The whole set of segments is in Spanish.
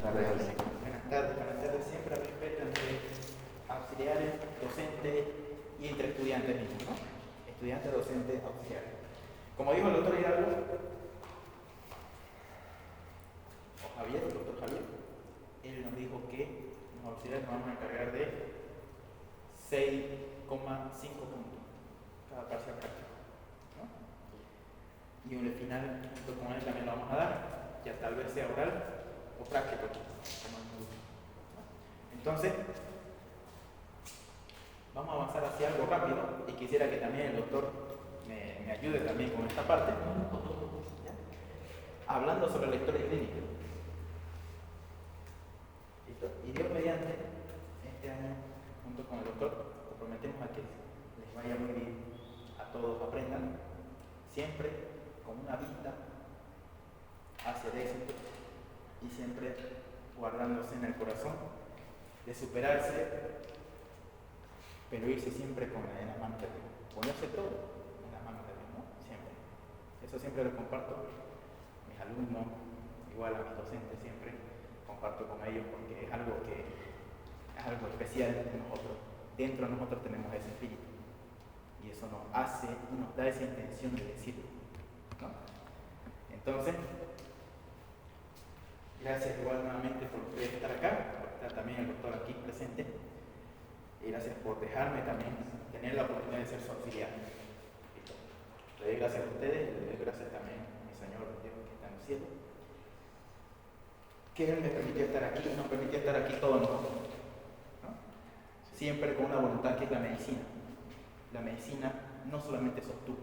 Buenas tardes. Siempre hay respeto entre auxiliares, docentes y entre estudiantes mismos, ¿no? Estudiantes, docentes, auxiliares. Como dijo el doctor Hidalgo, el doctor Javier, él nos dijo que los auxiliares nos vamos a encargar de 6,5 puntos cada parcial práctico, ¿no? Y en el final, junto con él también lo vamos a dar, ya tal vez sea oral o práctico, como él me gusta, ¿no? Entonces, vamos a avanzar hacia algo rápido y quisiera que también el doctor me ayude también con esta parte, ¿ya? Hablando sobre la historia clínica. ¿Listo? Y Dios mediante, este año, junto con el doctor, comprometemos a que les vaya muy bien, a todos aprendan, siempre con una vista hacia el éxito y siempre guardándose en el corazón de superarse, pero irse siempre en las manos de Dios. Ponerse todo en las manos de Dios, ¿no? Siempre. Eso siempre lo comparto con mis alumnos, igual a mis docentes, siempre comparto con ellos porque es algo especial de nosotros. Dentro de nosotros tenemos ese espíritu y eso nos hace y nos da esa intención de decirlo, ¿no? Entonces, gracias igual nuevamente por estar acá, por estar también el doctor aquí presente, y gracias por dejarme también tener la oportunidad de ser su auxiliar. ¿Listo? Le doy gracias a ustedes y le doy gracias también a mi Señor Dios que está en el cielo, que Él me permitió estar aquí y nos permitió estar aquí todos nosotros, ¿no? Siempre con una voluntad que es la medicina. La medicina no solamente sos tú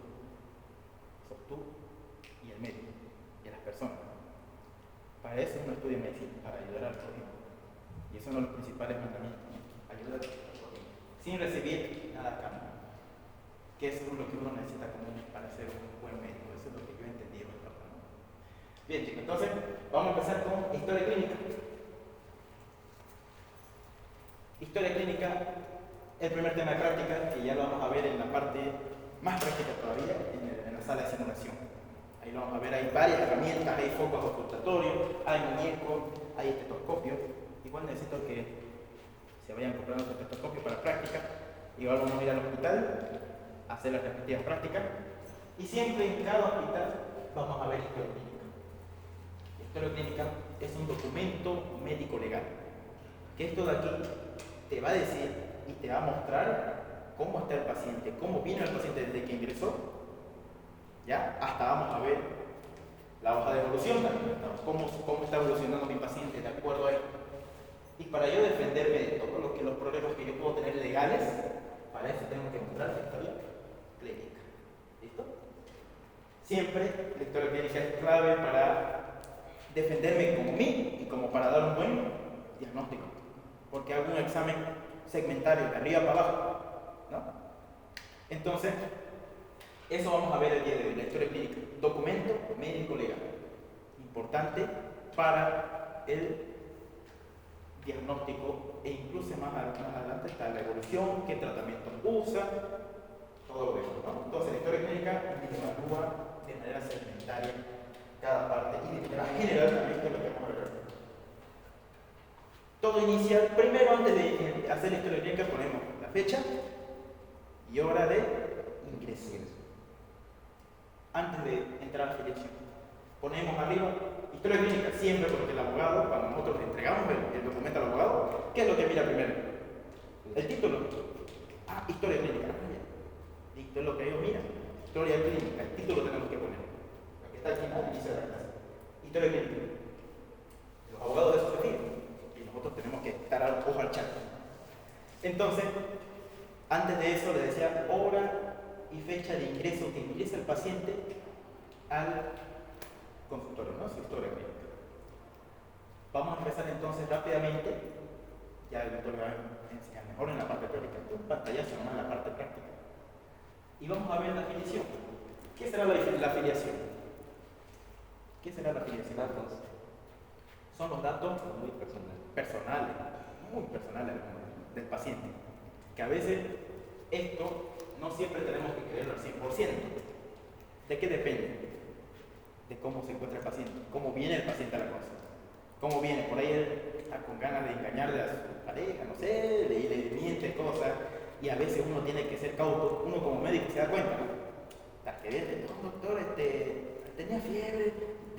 y el médico y las personas. Para eso uno estudia medicina, para ayudar al prójimo. Y eso es uno de los principales mandamientos, ¿no? Ayudar al prójimo, sin recibir nada a cambio. Que eso es lo que uno necesita como para ser un buen médico. Eso es lo que yo he entendido, ¿no? Bien, chicos, entonces vamos a empezar con historia clínica. Historia clínica, el primer tema de práctica, que ya lo vamos a ver en la parte más práctica todavía, en la sala de simulación. Ahí lo vamos a ver, hay varias herramientas, hay focos ocultatorios, hay muñecos, hay estetoscopios. Igual necesito que se vayan comprando su estetoscopio para práctica. Igual vamos a ir al hospital, a hacer las respectivas prácticas. Y siempre en cada hospital vamos a ver historia clínica. Historia clínica es un documento médico legal. Que esto de aquí te va a decir y te va a mostrar cómo está el paciente, cómo vino el paciente desde que ingresó, ¿ya? Hasta vamos a ver la hoja de evolución también, cómo está evolucionando mi paciente de acuerdo a él. Y para yo defenderme de todos los problemas que yo puedo tener legales, para eso tengo que mostrar la historia clínica. ¿Listo? Siempre la historia clínica es clave para defenderme como mí y como para dar un buen diagnóstico. Porque hago un examen segmentario de arriba para abajo, ¿no? Entonces, eso vamos a ver el día de hoy, la historia clínica. Documento médico legal. Importante para el diagnóstico e incluso más adelante está la evolución, qué tratamiento usa, todo eso, ¿no? Entonces, la historia clínica evalúa de manera segmentaria cada parte y de manera general también esto es lo que vamos a ver. Todo inicia, primero antes de hacer la historia clínica ponemos la fecha y hora de ingreso. Antes de entrar a la afiliación. Ponemos arriba historia clínica, siempre porque el abogado, cuando nosotros le entregamos el documento al abogado, ¿qué es lo que mira primero? El título. Historia clínica. Listo, es lo que ellos miran. Historia clínica, el título tenemos que poner. Lo que está aquí al inicio de la clase. Historia clínica. Los abogados de eso se fijan. Y nosotros tenemos que estar al ojo al chat. Entonces, antes de eso le decía hora y fecha de ingreso que ingresa el paciente al consultorio, ¿no? Su historia clínica. Vamos a empezar entonces rápidamente. Ya el doctor va a enseñar mejor en la parte teórica, un pantallazo nomás en la parte práctica. Y vamos a ver la afiliación. ¿Qué será la afiliación? ¿Qué será la afiliación? Datos. Son los datos muy personales del paciente. Que a veces esto no siempre tenemos que creerlo al 100%. ¿De qué depende? De cómo se encuentra el paciente, cómo viene el paciente a la consulta. ¿Cómo viene? Por ahí él está con ganas de engañarle a su pareja, no sé, le miente cosas, y a veces uno tiene que ser cauto, uno como médico se da cuenta, ¿no? Hasta que viene, no, doctor, tenía fiebre,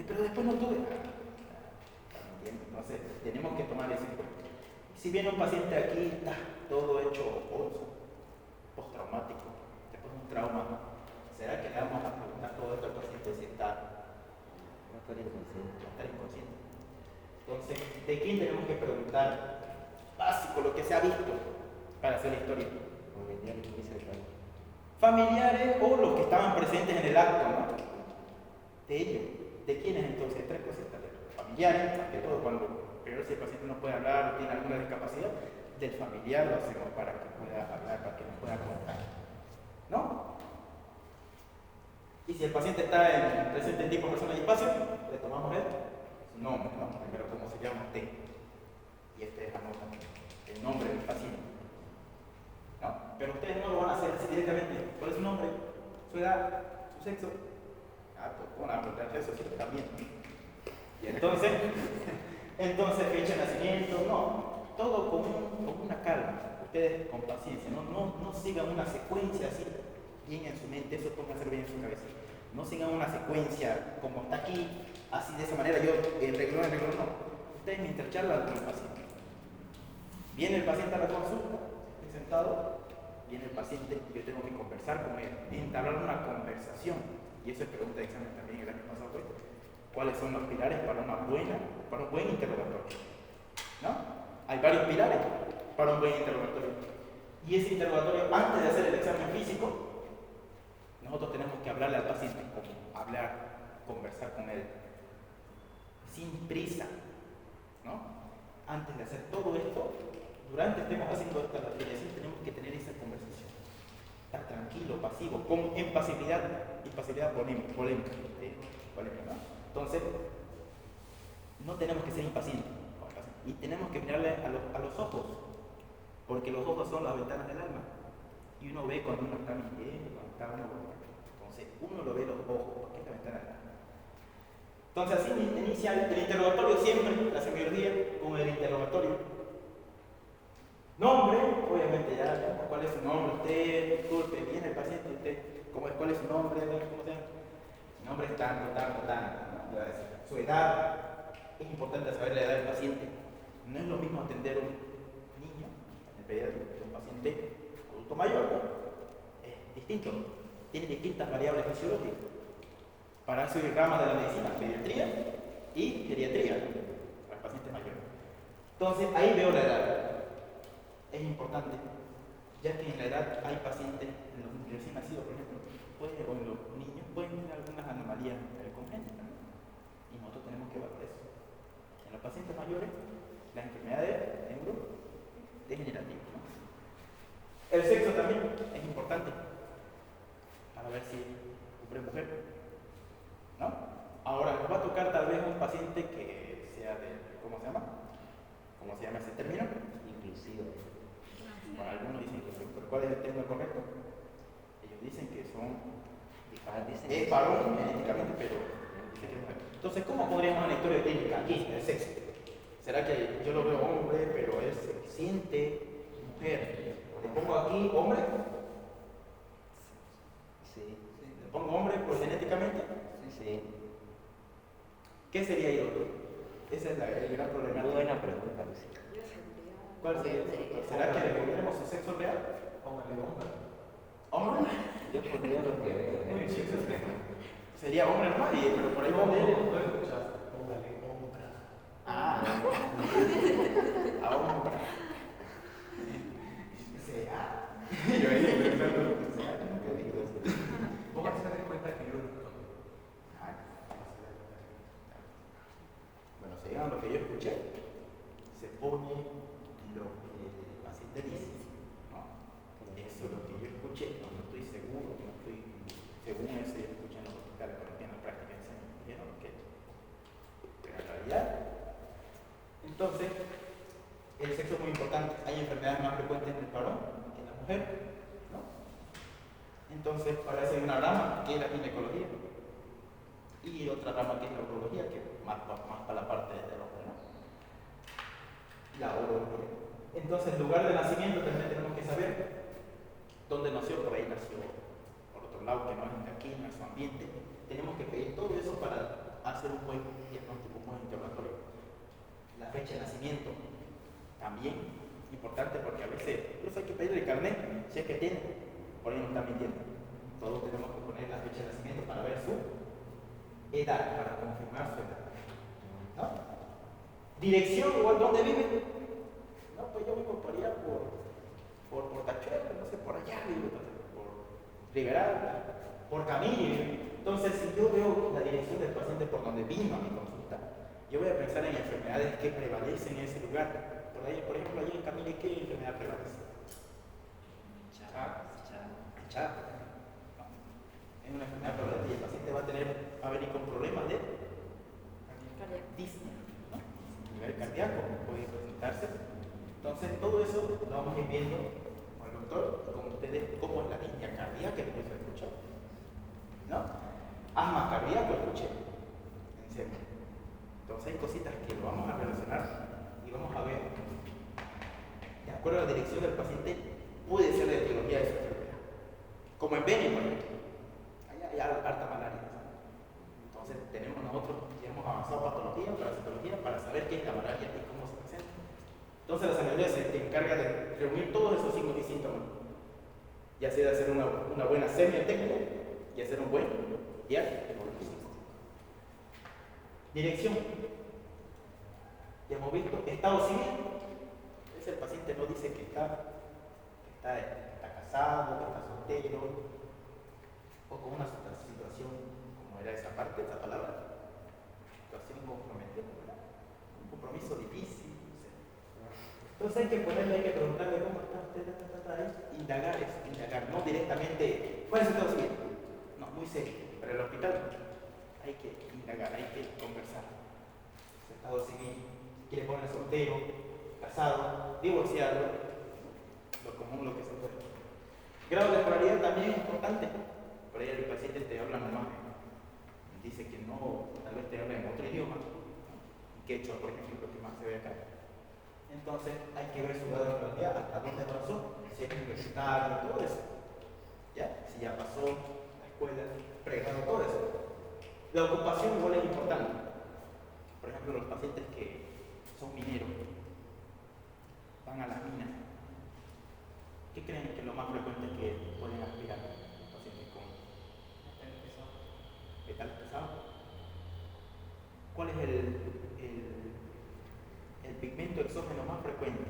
pero después no tuve. Entonces, tenemos que tomar eso en cuenta. Si viene un paciente aquí, está todo hecho bolsa, postraumático, después de un trauma, ¿será que le vamos a preguntar todo esto al paciente si está inconsciente? Entonces, ¿de quién tenemos que preguntar? Básico, lo que se ha visto para hacer la historia. Familiares o los que estaban presentes en el acto, ¿no? De ellos. ¿De quiénes entonces? Tres cositas. Familiares, más que todo, cuando peor si el paciente no puede hablar o tiene alguna discapacidad, del familiar lo hacemos para que pueda hablar, para que nos pueda contar. ¿No? Y si el paciente está presente en tipo persona y espacio, le tomamos su nombre, ¿no? Primero, ¿cómo se llama usted? Y anota el nombre del paciente. ¿No? Pero ustedes no lo van a hacer así directamente. ¿Cuál es su nombre? ¿Su edad? ¿Su sexo? Pues van a preguntar eso, sí, también. Y entonces, fecha de nacimiento, no. Todo con una calma. Ustedes con paciencia, no sigan una secuencia así, bien en su mente, eso pueden hacer bien en su cabeza. No sigan una secuencia como está aquí, así de esa manera, yo el renglón, no. Ustedes mientras charlan con el paciente. Viene el paciente a la consulta, estoy sentado, viene el paciente, yo tengo que conversar con él, entablar una conversación. Y eso es pregunta de examen también el año pasado. ¿Cuáles son los pilares para un buen interrogatorio? ¿No? Hay varios pilares para un buen interrogatorio. Y ese interrogatorio, antes de hacer el examen físico, nosotros tenemos que hablarle al paciente, conversar con él, sin prisa, ¿no? Antes de hacer todo esto, durante estemos haciendo esta afiliación, tenemos que tener esa conversación. Estar tranquilo, pasivo, en pasividad polémica, ¿no? Entonces, no tenemos que ser impacientes y tenemos que mirarle a los ojos, porque los ojos son las ventanas del alma y uno ve cuando uno está mintiendo, cuando está uno. Entonces, uno lo ve los ojos, porque es la ventana del alma. Entonces, así inicia el interrogatorio siempre, la semiología, con el interrogatorio. Nombre, obviamente ya, ¿cuál es su nombre? Usted, disculpe, viene el paciente, usted, ¿cuál es su nombre? ¿Cómo se llama? Mi nombre es tanto, ¿no? Su edad, es importante saber la edad del paciente. No es lo mismo atender a un niño, en pediatría, que un paciente adulto mayor, ¿no? Es distinto, tiene distintas variables fisiológicas. Para eso hay ramas de la medicina, pediatría y geriatría, ¿no? Para pacientes mayores. Entonces, ahí veo la edad. Es importante, ya que en la edad hay pacientes, en los recién nacidos, por ejemplo, o en los niños, pueden tener algunas anomalías congénitas, ¿no? Y nosotros tenemos que evaluar eso. En los pacientes mayores, las enfermedades neurodegenerativas, ¿no? El sexo también es importante, para ver si hombre o mujer, ¿no? Ahora, nos va a tocar tal vez un paciente que sea ¿cómo se llama? ¿Cómo se llama ese término? Inclusivo. Bueno, algunos dicen que pero ¿cuál es el término correcto? Ellos dicen que son varón genéticamente, pero entonces, ¿cómo podríamos en la historia clínica aquí, el sexo? ¿Será que yo lo veo hombre, pero él se siente mujer? ¿Le pongo aquí hombre? Sí. ¿Le pongo hombre genéticamente? Sí. ¿Qué sería ahí otro? Ese es el gran problema. Muy buena pregunta, Lucy. ¿Cuál sería? ¿Será que le pondremos su sexo real? ¿Hombre? Yo pondría lo que veo. Sería hombre normal, pero por ahí va hombre. A hombre. Yo ahí pensando lo que sea. Pónganse en cuenta que yo. Bueno, según lo que yo escuché, se pone lo que el paciente dice, ¿no? Eso es lo que yo escuché, no estoy seguro, según eso yo escuché en los hospitales, pero en la práctica dijeron que en realidad. Entonces, el sexo es muy importante. Hay enfermedades más frecuentes en el varón que en la mujer, ¿no? Entonces, para eso hay una rama que es la ginecología y otra rama que es la urología, que más para la parte del hombre, ¿no? la urología. Entonces, lugar de nacimiento también tenemos que saber dónde nació. Por ahí nació por otro lado, que no es aquí, no es su ambiente. Tenemos que pedir todo eso para hacer un buen diagnóstico, un buen interrogatorio. La fecha de nacimiento también importante, porque a veces hay que pedir el carnet, si es que tiene, por ahí no está mintiendo. Todos tenemos que poner la fecha de nacimiento para ver su edad, para confirmar su edad, ¿no? Dirección, igual, ¿dónde vive? No, pues yo vivo por allá, por Tachuelo, no sé, por allá vivo, por Riberal, por Camille. Entonces, si yo veo la dirección del paciente por donde vino a mi consulta, yo voy a pensar en enfermedades que prevalecen en ese lugar. Por ahí, por ejemplo, allí en Camille, ¿qué enfermedad prevalece? Chaco. Es una enfermedad prevalente y el paciente va a venir con problemas de disnea, ¿no? A nivel cardíaco puede presentarse. Entonces, todo eso lo vamos a ir viendo con el doctor, con ustedes, cómo es la disnea cardíaca que les he escuchado, ¿no? Asma cardíaco, escuché, en serio. Entonces, hay cositas que lo vamos a relacionar y vamos a ver, de acuerdo a la dirección del paciente, puede ser la etiología de su enfermedad. Como en Beni, por ejemplo, allá hay harta malaria. Entonces, nosotros ya hemos avanzado patología, parasitología, para saber qué es la malaria y cómo se presenta. Entonces, la sanidad se encarga de reunir todos esos signos y síntomas, ya sea de hacer una buena semiotécnica y hacer un buen diagnóstico. Dirección. Ya hemos visto, estado civil. El paciente no dice que está casado, que está soltero, o con una situación, como era esa parte, esa palabra, situación comprometida, un compromiso difícil. Entonces hay que preguntarle cómo está usted, indagar, no directamente, ¿cuál es el estado civil? No, muy serio, pero en el hospital hay que indagar, hay que conversar. Su estado civil, quiere poner soltero, casado, divorciado, lo común, lo que se puede. Grado de escolaridad también es importante. Por ahí el paciente te habla nomás, dice que no, tal vez te habla en otro idioma, quechua, por ejemplo, lo que más se ve acá. Entonces hay que ver su grado de escolaridad, hasta dónde pasó, si es universitario, todo eso. ¿Ya? Si ya pasó la escuela, pregrado, todo eso. La ocupación igual es importante. Por ejemplo, los pacientes que son mineros, van a las minas. ¿Qué creen que es lo más frecuente que pueden aspirar pacientes con metal pesado? ¿Cuál es el pigmento exógeno más frecuente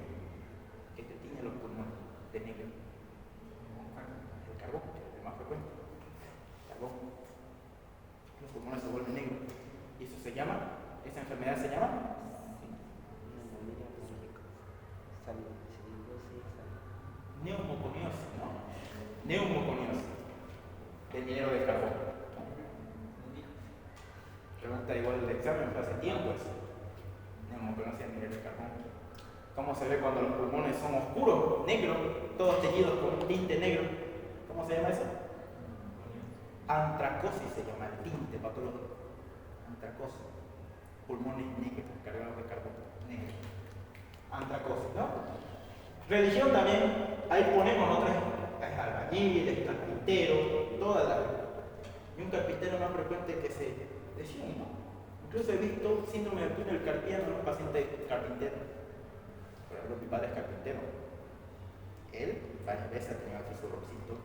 que te tiñe los pulmones de negro? El carbón, es el más frecuente. El carbón. Los pulmones se vuelven negros. ¿Y eso se llama? ¿Esa enfermedad se llama? Neumoconiosis, ¿no? Neumoconiosis del minero de carbón. Pregunta igual el examen, fue hace tiempo eso. Neumoconiosis del minero de carbón. ¿Cómo se ve cuando los pulmones son oscuros, negros, todos teñidos con un tinte negro? ¿Cómo se llama eso? Antracosis se llama el tinte patológico. Antracosis. Pulmones negros, cargados de carbón negro. Antracosis, ¿no? Religión también, ahí ponemos otras, albañiles, carpinteros, todas las. Y un carpintero más frecuente que se lesione, ¿no? Incluso he visto síndrome del túnel carpiano en un paciente carpintero. Por ejemplo, mi padre es carpintero. Él varias veces ha tenido aquí su rocito.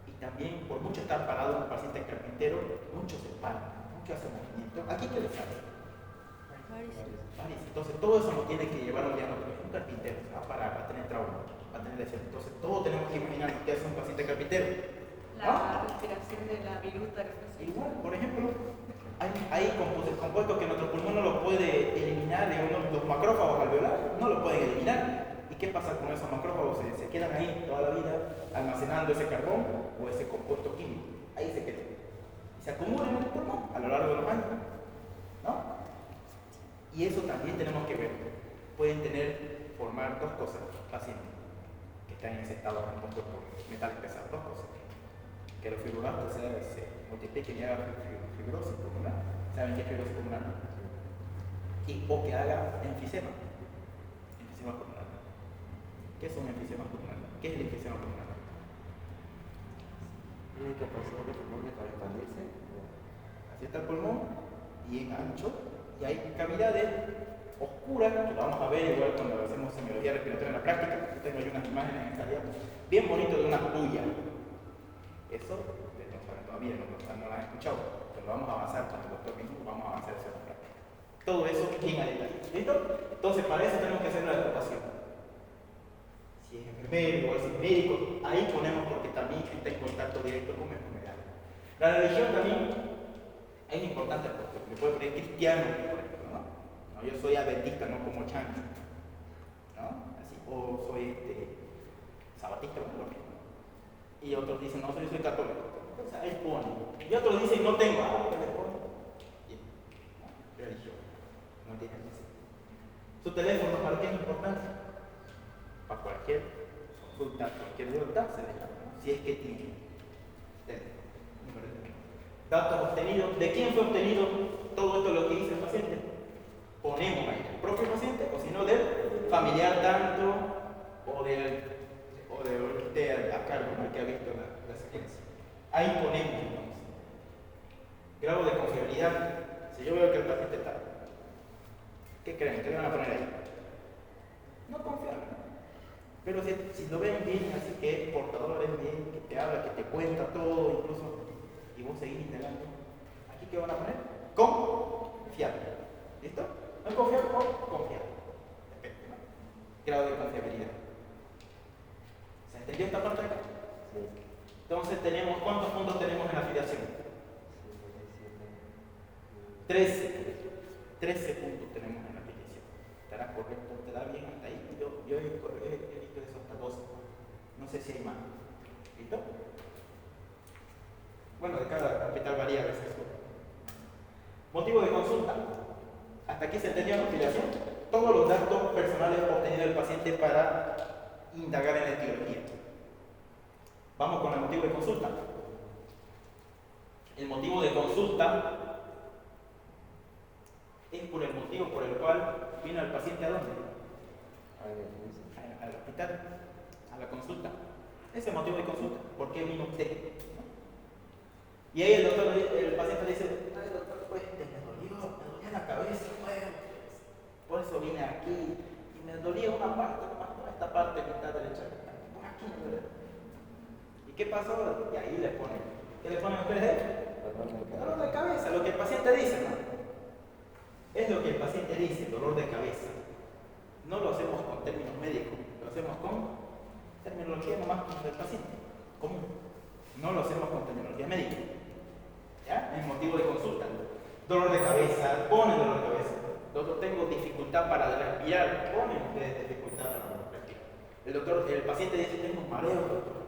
Y también, por mucho estar parado en un paciente carpintero, mucho se para, mucho hace movimiento. ¿Aquí qué le sale? Entonces todo eso nos tiene que llevar a un diagnóstico. Un carpintero va a parar, va a tener trauma, va a tener lesión. Entonces todos tenemos que imaginar que es un paciente carpintero. La respiración de la viruta que se igual, por ejemplo, hay compuestos que nuestro pulmón no lo puede eliminar, los macrófagos alveolares no lo pueden eliminar. ¿Y qué pasa con esos macrófagos? Se quedan ahí toda la vida almacenando ese carbón o ese compuesto químico. Ahí se quedan. Y se acumulan en el pulmón a lo largo de los años. ¿No? Y eso también tenemos que ver. Pueden formar dos cosas pacientes que están en ese estado compuesto por metales pesados. Dos cosas. Que los fibroblastos se multipliquen y hagan fibrosis pulmonar. ¿Saben qué es fibrosis pulmonar? O que haga enfisema. enfisema pulmonar. ¿Qué es un enfisema pulmonar? ¿Qué es el enfisema pulmonar? Tiene capacidad de pulmón para expandirse. Así está el pulmón, y en ancho, y hay cavidades oscuras, que lo vamos a ver igual cuando hacemos semiología respiratoria en la práctica. Aquí tengo yo unas imágenes en esta diapo, bien bonito de una tuya. Eso ustedes no saben todavía, no lo han escuchado, pero lo vamos a avanzar con el doctor mismo, vamos a avanzar hacia la práctica. Todo eso bien a detalle. ¿Listo? Entonces, para eso tenemos que hacer la adaptación. Si es enfermero o es médico, ahí ponemos porque también está en contacto directo con enfermedades. La religión también es importante porque me puede poner cristiano, por ejemplo, ¿no? No, yo soy adventista, no como chango, ¿no? Así, o soy sabatista, bueno, lo mismo. Y otros dicen, no, yo soy católico. Entonces ahí pone. Y otros dicen, no tengo. ¿Qué le pone? Bien, ¿no? Religión. No tiene necesidad. Su teléfono, ¿para qué es importante? Para cualquier consulta, cualquier duda, se le llama, ¿no? Si es que tiene. Datos obtenidos. ¿De quién fue obtenido todo esto lo que dice el paciente? Ponemos ahí, del propio paciente, o si no, del familiar tanto, o del a cargo, ¿no? Que ha visto la secuencia. Ahí ponemos entonces. Grado de confiabilidad. Si yo veo que el paciente está, ¿qué creen? ¿Qué le van a poner ahí? No confiable. Pero si lo ven bien, así que es portador, es bien, que te habla, que te cuenta todo, incluso, y vos seguís indagando, ¿aquí qué van a poner? Confiable. ¿Listo? No confiable o confiable. Depende, ¿no? Grado de confiabilidad. ¿Se entendió esta parte acá? Sí. Entonces tenemos, ¿cuántos puntos tenemos en la afiliación? 13 puntos tenemos en la afiliación. ¿Estará correcto? ¿Estará bien hasta ahí? Yo he visto eso hasta 12. No sé si hay más. ¿Listo? Bueno, de cada hospital varía a veces. Motivo de consulta. Hasta aquí se entendió la afiliación. Todos los datos personales obtenidos del paciente para indagar en la etiología. Vamos con el motivo de consulta. El motivo de consulta es por el motivo por el cual vino el paciente a dónde? Al hospital, a la consulta. Ese es el motivo de consulta. ¿Por qué vino usted? ¿No? Y ahí el paciente le dice, ay doctor, pues me dolía la cabeza, bueno, por eso vine aquí y me dolía una parte, no esta parte que está derecha, por aquí me duele. ¿Y qué pasó? Y ahí le ponen, ¿qué le ponen ustedes? Dolor de cabeza, lo que el paciente dice, ¿no? Es lo que el paciente dice, dolor de cabeza. No lo hacemos con términos médicos, lo hacemos con terminología nomás del paciente, común. No lo hacemos con terminología médica. ¿Ya? Es motivo de consulta. Dolor de cabeza, pone dolor de cabeza. Doctor, tengo dificultad para respirar, ponen ustedes dificultad para respirar. El paciente dice, tengo mareo, doctor.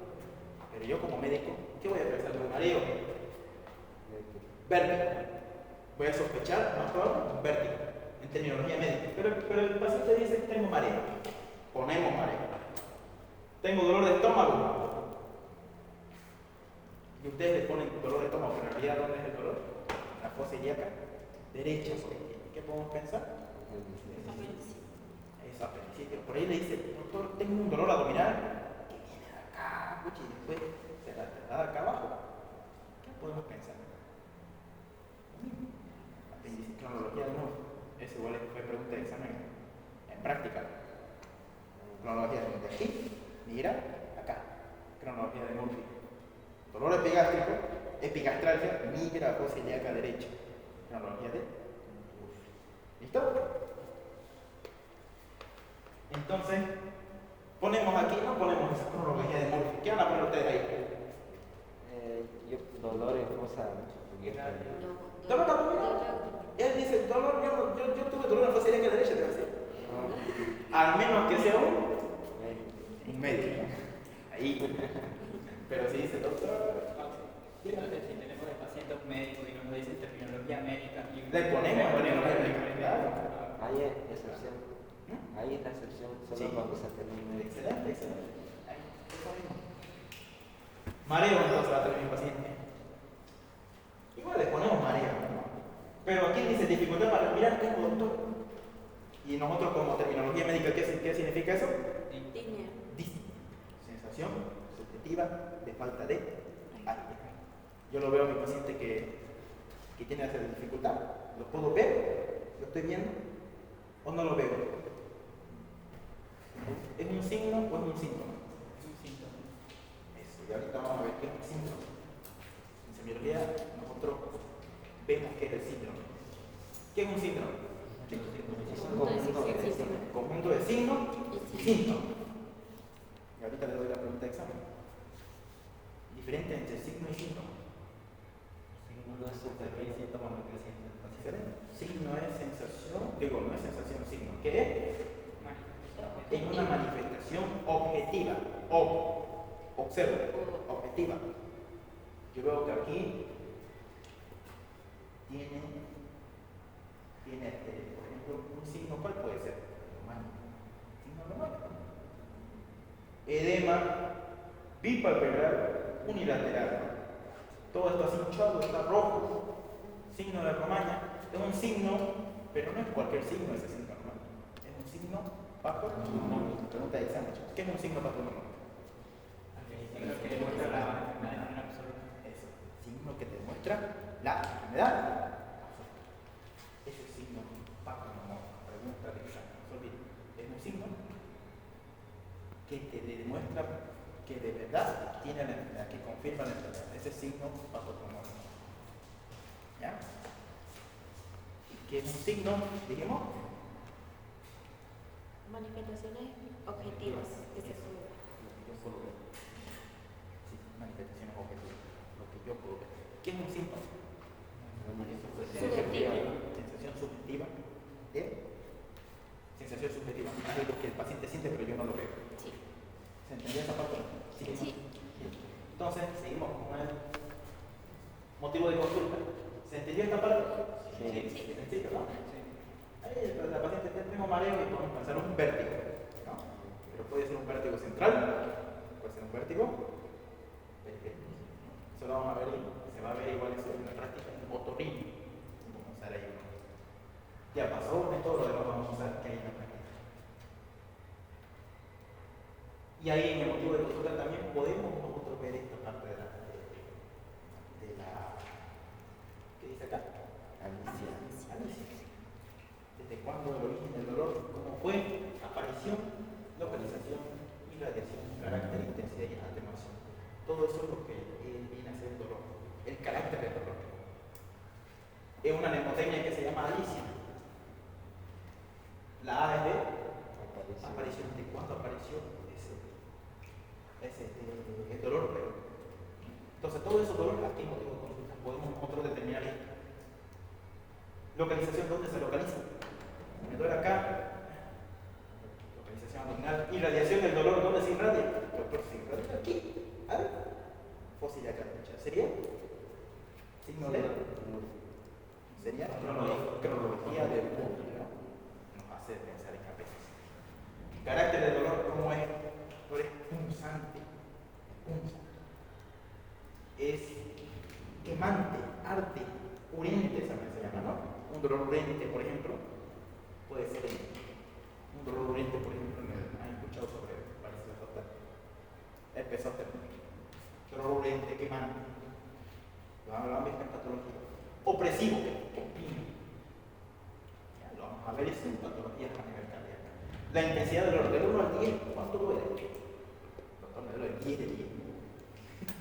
Pero yo como médico, ¿qué voy a pensar de mareo? Vértigo. Voy a sospechar, más probable, un vértigo, en terminología médica. Pero el paciente dice, tengo mareo. Ponemos mareo. Tengo dolor de estómago. Y ustedes le ponen dolor de estómago, pero en realidad, ¿dónde es el dolor? En la fosa ilíaca derecha. ¿Qué podemos pensar? Es apendicitis. Por ahí le dice, doctor, tengo un dolor abdominal que viene de acá, y después se da de acá abajo. ¿Qué podemos pensar? Apendicitis, cronología de nuevo. Eso igual fue pregunta de examen en práctica. Cronología de aquí, mira, acá. Cronología de Murphy. Dolor epigástrico, epigastralgia, migra a fosa ilíaca derecha. Cronología de Murphy. ¿Listo? Entonces, ponemos aquí, no ponemos esa cronología de Murphy. ¿Qué van a poner ustedes ahí? Dolor en fosa. ¿Dolor abdominal? Él dice, dolor, yo tuve dolor en fosa ilíaca derecha, te va a decir. Al menos que sea un médico. Ahí. Pero si dice, doctor, si tenemos el paciente un médico y nos dice terminología médica, le ponemos terminología médica. Hay excepción. Hay esta excepción solo Sí. cuando se termine. Excelente, excelente. Ahí, eso mismo. Mareo entonces va a tener mi paciente. Igual le ponemos mareo, ¿no? Pero aquí dice dificultad para respirar, tengo doctor. Y Y nosotros como terminología médica, ¿qué significa eso? Disnea. Disnea. Sensación subjetiva de falta de aire. Yo lo veo a mi paciente que tiene esa dificultad. ¿Lo puedo ver? ¿Lo estoy viendo? ¿O no lo veo? ¿Es un signo o es un síntoma? Es un síntoma. Eso, y ahorita vamos a ver qué es un síndrome. En semiología nosotros vemos qué es el síndrome. ¿Qué es un síndrome? Es un conjunto de signos. Conjunto de signos y síntomas. Y ahorita le doy la pregunta de examen. Diferente entre signo y síntoma. Signo es superficie. Síntoma muy creciente. Diferente. Signo es sensación, digo, no es sensación, signo. ¿Qué es? Es una manifestación objetiva. Observa, objetiva. Yo veo que aquí tiene, por ejemplo, un signo. ¿Cuál puede ser? Signo romano. Edema bipalpebral unilateral. Todo esto así hinchado, está rojo. Signo de Romaña. Es un signo, pero no es cualquier signo ese signo romano. Es un signo patológico. Pregunta de examen. ¿Qué es un signo patológico? Es lo que demuestra la enfermedad en absoluto. Es signo que te demuestra la enfermedad. Ese signo patológico. Pregunta de examen. No se olviden. Es un signo que te demuestra que de verdad tiene la enfermedad, que confirma la enfermedad. Ese signo patológico. ¿Ya? ¿Y qué es un signo? Dijimos. Manifestaciones objetivas que se pueden. Lo que yo puedo ver. Sí, manifestaciones objetivas. Lo que yo puedo ver. ¿Qué es un síntoma? Subjetiva. Sensación subjetiva. ¿De? Sensación subjetiva. Es lo que el paciente siente, pero yo no lo veo. Sí. ¿Se entendió esa parte? Sí. Entonces, seguimos con el motivo de consulta. ¿Se entendió esta parte? Sí. Sencillo, ¿no? Ahí la paciente tengo mareo y podemos pensar un vértigo, ¿no? Pero puede ser un vértigo central, puede ser un vértigo periférico. Eso lo vamos a ver, se va a ver igual eso en la práctica, en otorrino. Vamos a usar ahí. Ya pasó, en todo lo demás vamos a usar que hay en la práctica. Y ahí en el motivo de consulta también podemos nosotros ver esta parte de la ¿qué dice acá? Anicia. ¿Desde cuándo el origen del dolor? ¿Cómo fue? Aparición, localización, irradiación, carácter, intensidad y atenuación. Todo eso es lo que viene a ser el dolor. El carácter del dolor. Es una mnemotecnia que se llama Alicia. La A es de aparición. ¿De cuándo apareció el dolor? Entonces, todo eso dolor aquí motivo de consulta. Podemos nosotros determinar esto. Localización, ¿dónde se localiza? Me duele acá. Localización abdominal. Irradiación del dolor, ¿dónde se irradia? Doctor, se irradia aquí. A ver. Fósil acá. ¿Sería? Signo de. Sería cronología del dolor, ¿no? Nos hace pensar en cabezas. Carácter del dolor, ¿cómo es? Dolor es punzante. Es quemante, arte, urente, también se llama, ¿no? Un dolor urente, por ejemplo, puede ser un dolor urente, por ejemplo, ¿han escuchado sobre varices esóter? Herpes zóster. Dolor urente, quemante. Lo han visto en patología. Opresivo, que oprime. Ya, lo vamos a ver eso en patologías a nivel cardíaco. La intensidad del dolor, del 1 al 10, ¿cuánto duele? Doctor, me duele 10 de 10.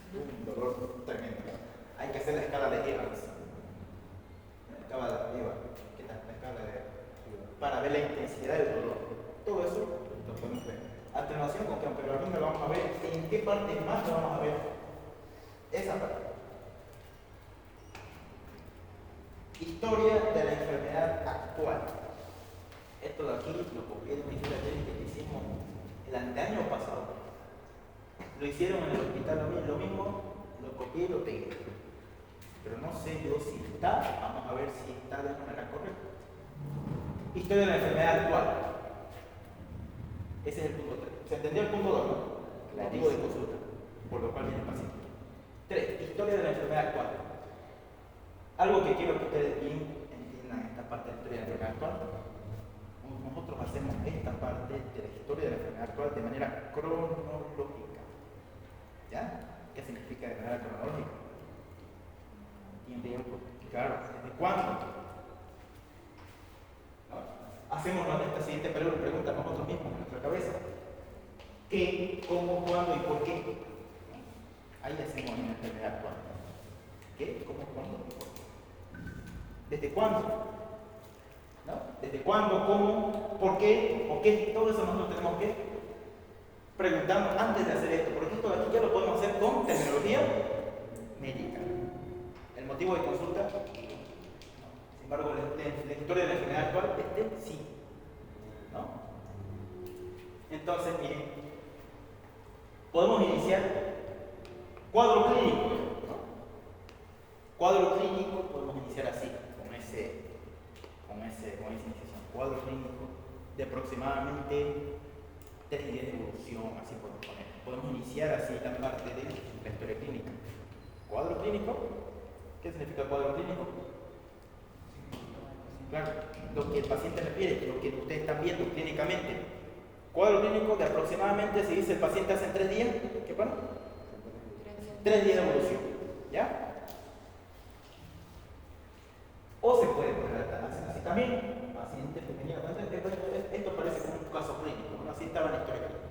Un dolor tremendo. Hay que hacer la escala de Evans. La escala de Evans. ¿Qué tal? La escala de para ver la intensidad del dolor. Todo eso lo podemos ver. Atenuación con campeonatismo lo vamos a ver. ¿En qué parte más lo vamos a ver? Esa parte. Historia de la enfermedad actual. Esto de aquí lo copié de una historia clínica que hicimos el anteaño pasado. Lo hicieron en el hospital, lo mismo, lo copié y lo pegué. Pero no sé yo si está, vamos a ver si está de manera correcta. Historia de la enfermedad actual. Ese es el punto 3. ¿Se entendió el punto 2? ¿No? Motivo de consulta, por lo cual viene el paciente. 3. Historia de la enfermedad actual. Algo que quiero que ustedes bien entiendan esta parte de la historia de la enfermedad actual. Un nosotros hacemos esta parte de la historia de la enfermedad actual de manera cronológica. ¿Ya? ¿Qué significa de manera cronológica? Tiempo. Claro, ¿desde cuándo? ¿No? Hacemos esta siguiente pregunta nosotros mismos en nuestra cabeza. ¿Qué, cómo, cuándo y por qué? Ahí hacemos en la enfermedad actual. ¿Qué, cómo, cuándo y por qué? ¿Desde cuándo? ¿No? ¿Desde cuándo, cómo, por qué? Todo eso nosotros tenemos que preguntarnos antes de hacer esto, porque esto de aquí ya lo podemos hacer con terminología médica. ¿El motivo de consulta? No. Sin embargo, la historia de la enfermedad actual, sí. ¿No? Entonces, miren, podemos iniciar cuadro clínico. ¿No? Cuadro clínico podemos iniciar así, con esa iniciación. Cuadro clínico de aproximadamente 3 días de evolución, así podemos poner. Podemos iniciar así la parte de la historia clínica. Cuadro clínico, ¿qué significa cuadro clínico? Claro, lo que el paciente refiere, lo que ustedes están viendo clínicamente. Cuadro clínico de aproximadamente, se dice el paciente hace 3 días, ¿qué pasa? 3 días de evolución, ¿ya? O se puede poner así también, paciente femenino. Esto parece como un caso clínico, ¿no? Así estaba en la historia clínica.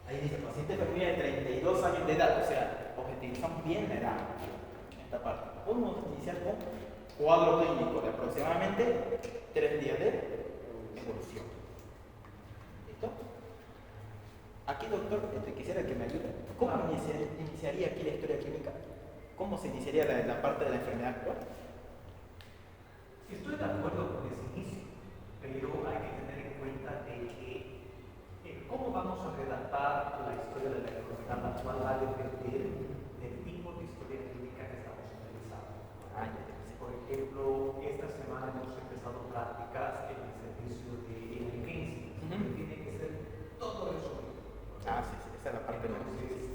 Ahí dice paciente femenina de 32 años de edad, o sea, objetivizamos bien la edad en esta parte. Podemos iniciar con cuadro clínico de aproximadamente 3 días de evolución. ¿Listo? Aquí, doctor, quisiera que me ayude. ¿Cómo iniciaría aquí la historia clínica? ¿Cómo se iniciaría la parte de la enfermedad actual? Estoy de acuerdo con ese inicio, pero hay que tener en cuenta de que cómo vamos a redactar la historia de la enfermedad actual va a depender del tipo de historia clínica que estamos utilizando. Por ejemplo, esta semana hemos empezado prácticas en el servicio de emergencia, que tiene que ser todo resumido. Sí, esa es la parte de la Entonces,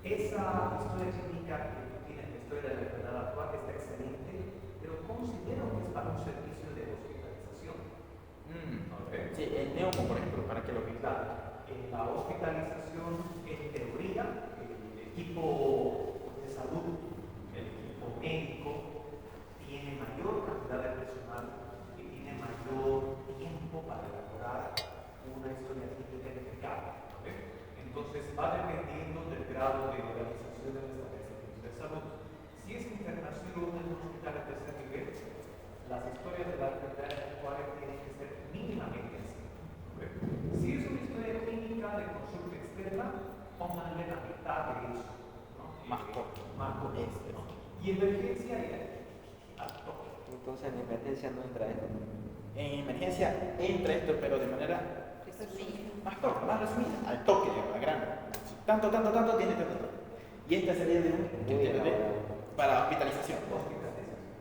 esa historia clínica que tú tienes, la historia de la enfermedad actual, está excelente, pero considero que es para un servicio de hospitalización. Okay. Sí, el neumo, por ejemplo, ¿para qué lo pinta? En la hospitalización, en teoría, el equipo de salud, el equipo médico, tiene mayor cantidad de personal y tiene mayor tiempo para elaborar una historia clínica impecable. ¿Okay? Entonces, va dependiendo del grado de organización de los establecimientos de salud. Si es internación en un hospital de tercer nivel, las historias de la enfermedad actual tienen que ser mínimamente así. ¿Okay? Si es una historia clínica de consulta externa, pónganle la mitad de eso. ¿No? Más corto. Más corto. ¿No? Y emergencia al toque. Entonces en emergencia no entra esto. En emergencia entra esto, pero de manera más corta, más resumida, al toque, a grano. Tanto, tiene tanto. Y esta sería de para hospitalización.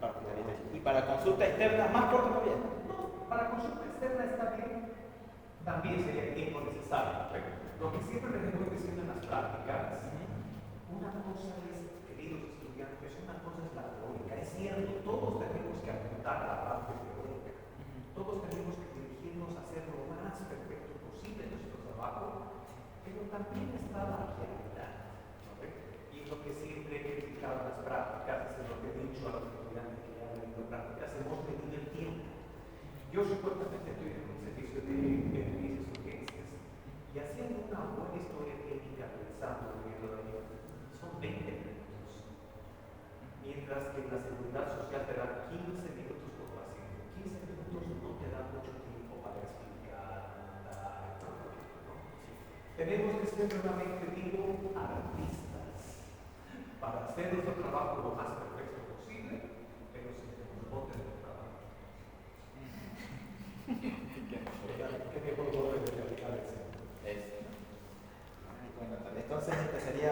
Para hospitalización. Y para consulta externa, más corto todavía. No, para consulta externa está bien. También sería el tiempo necesario. Lo que siempre les voy diciendo en las prácticas, una cosa es, queridos estudiantes, una cosa es la teórica. Es cierto, todos tenemos que apuntar a la parte teórica. Todos tenemos que dirigirnos a hacer lo más perfecto posible en nuestro trabajo, pero también está la realidad. Y lo que siempre he criticado en las prácticas, es lo que he dicho a los estudiantes que han venido prácticas, hemos medido el tiempo. Yo supuestamente estoy en un servicio de emergencias y urgencias, y haciendo una buena historia clínica pensando en lo de son 20 minutos. Mientras que en la seguridad social te dan 15 minutos por paciente. 15 minutos no te dan mucho tiempo para explicar, etc. ¿No? Tenemos que ser realmente, digo, artistas para hacer nuestro trabajo lo más perfecto posible, pero sin que nos boten el trabajo. ¿Qué tipo de realidad es? Entonces, esta sería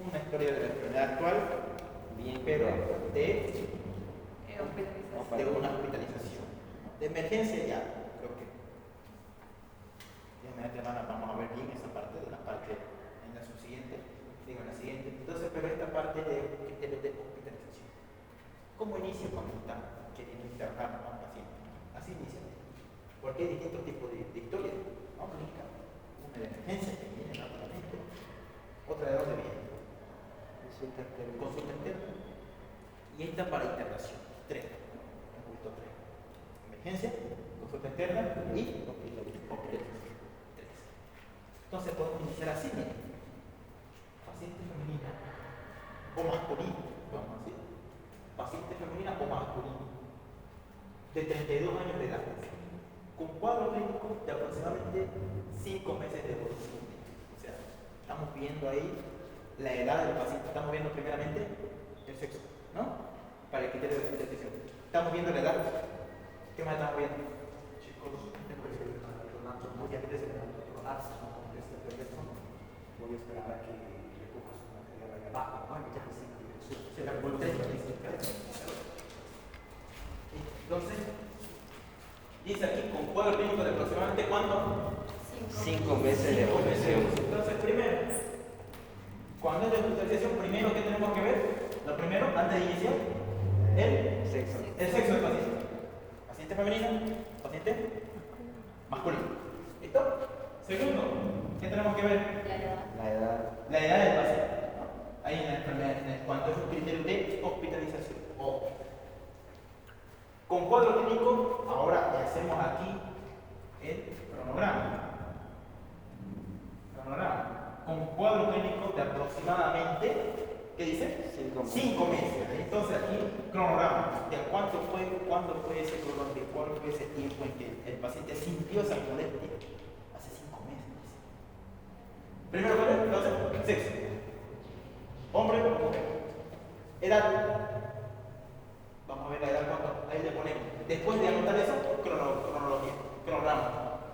una historia de la enfermedad actual, Bien, pero de Hospitalización. una hospitalización. De emergencia ya, creo que vamos a ver bien esa parte de la parte en la subsiguiente, digo en la siguiente. Entonces, pero esta parte de hospitalización. ¿Cómo inicia cuando está queriendo internar a un paciente? Así inicia. porque hay distintos tipos de historias, ¿no? Clínica. Una de emergencia que viene rápidamente, otra de dónde viene. Consulta interna. Y esta para internación. 3. Hemos visto 3. Emergencia, consulta interna y obstetricia. 3. Entonces podemos iniciar así, miren. Paciente femenina o masculino, vamos a decir. Paciente femenina o masculino de 32 años de edad, con cuadro clínico de aproximadamente 5 meses de evolución. O sea, estamos viendo ahí la edad del paciente, estamos viendo primeramente el sexo, ¿no? Para el criterio de decisión. Estamos viendo la edad. ¿Qué más estamos viendo? Chicos, muy antes de la doctora Arce, no conteste el teléfono, voy a esperar a que recojas su material ahí abajo, ¿no? Hay mucha gente Se la encuentra. Entonces, dice aquí con cuadro clínico de aproximadamente ¿cuánto? 5 meses de evolución. Entonces, primero, cuando es de hospitalización, primero, ¿qué tenemos que ver? Lo primero, antes de iniciar, el Sexo. del paciente. Paciente femenino, paciente masculino. ¿Listo? Segundo, ¿qué tenemos que ver? La edad. La edad del paciente. Ahí en la enfermedad, cuando es un criterio de hospitalización. Ojo. Con cuadro clínico, ahora hacemos aquí el cronograma. Con cuadro clínico de aproximadamente, ¿qué dice? 5 meses. Entonces aquí, cronograma. ¿De cuándo fue ese cronograma? ¿De cuál fue ese tiempo en que el paciente sintió esa molestia? Hace 5 meses. Primero, entonces, sexo. Hombre o mujer. Edad. Vamos a ver la edad cuánto. Ahí le ponemos. Después de anotar eso, cronología, cronograma.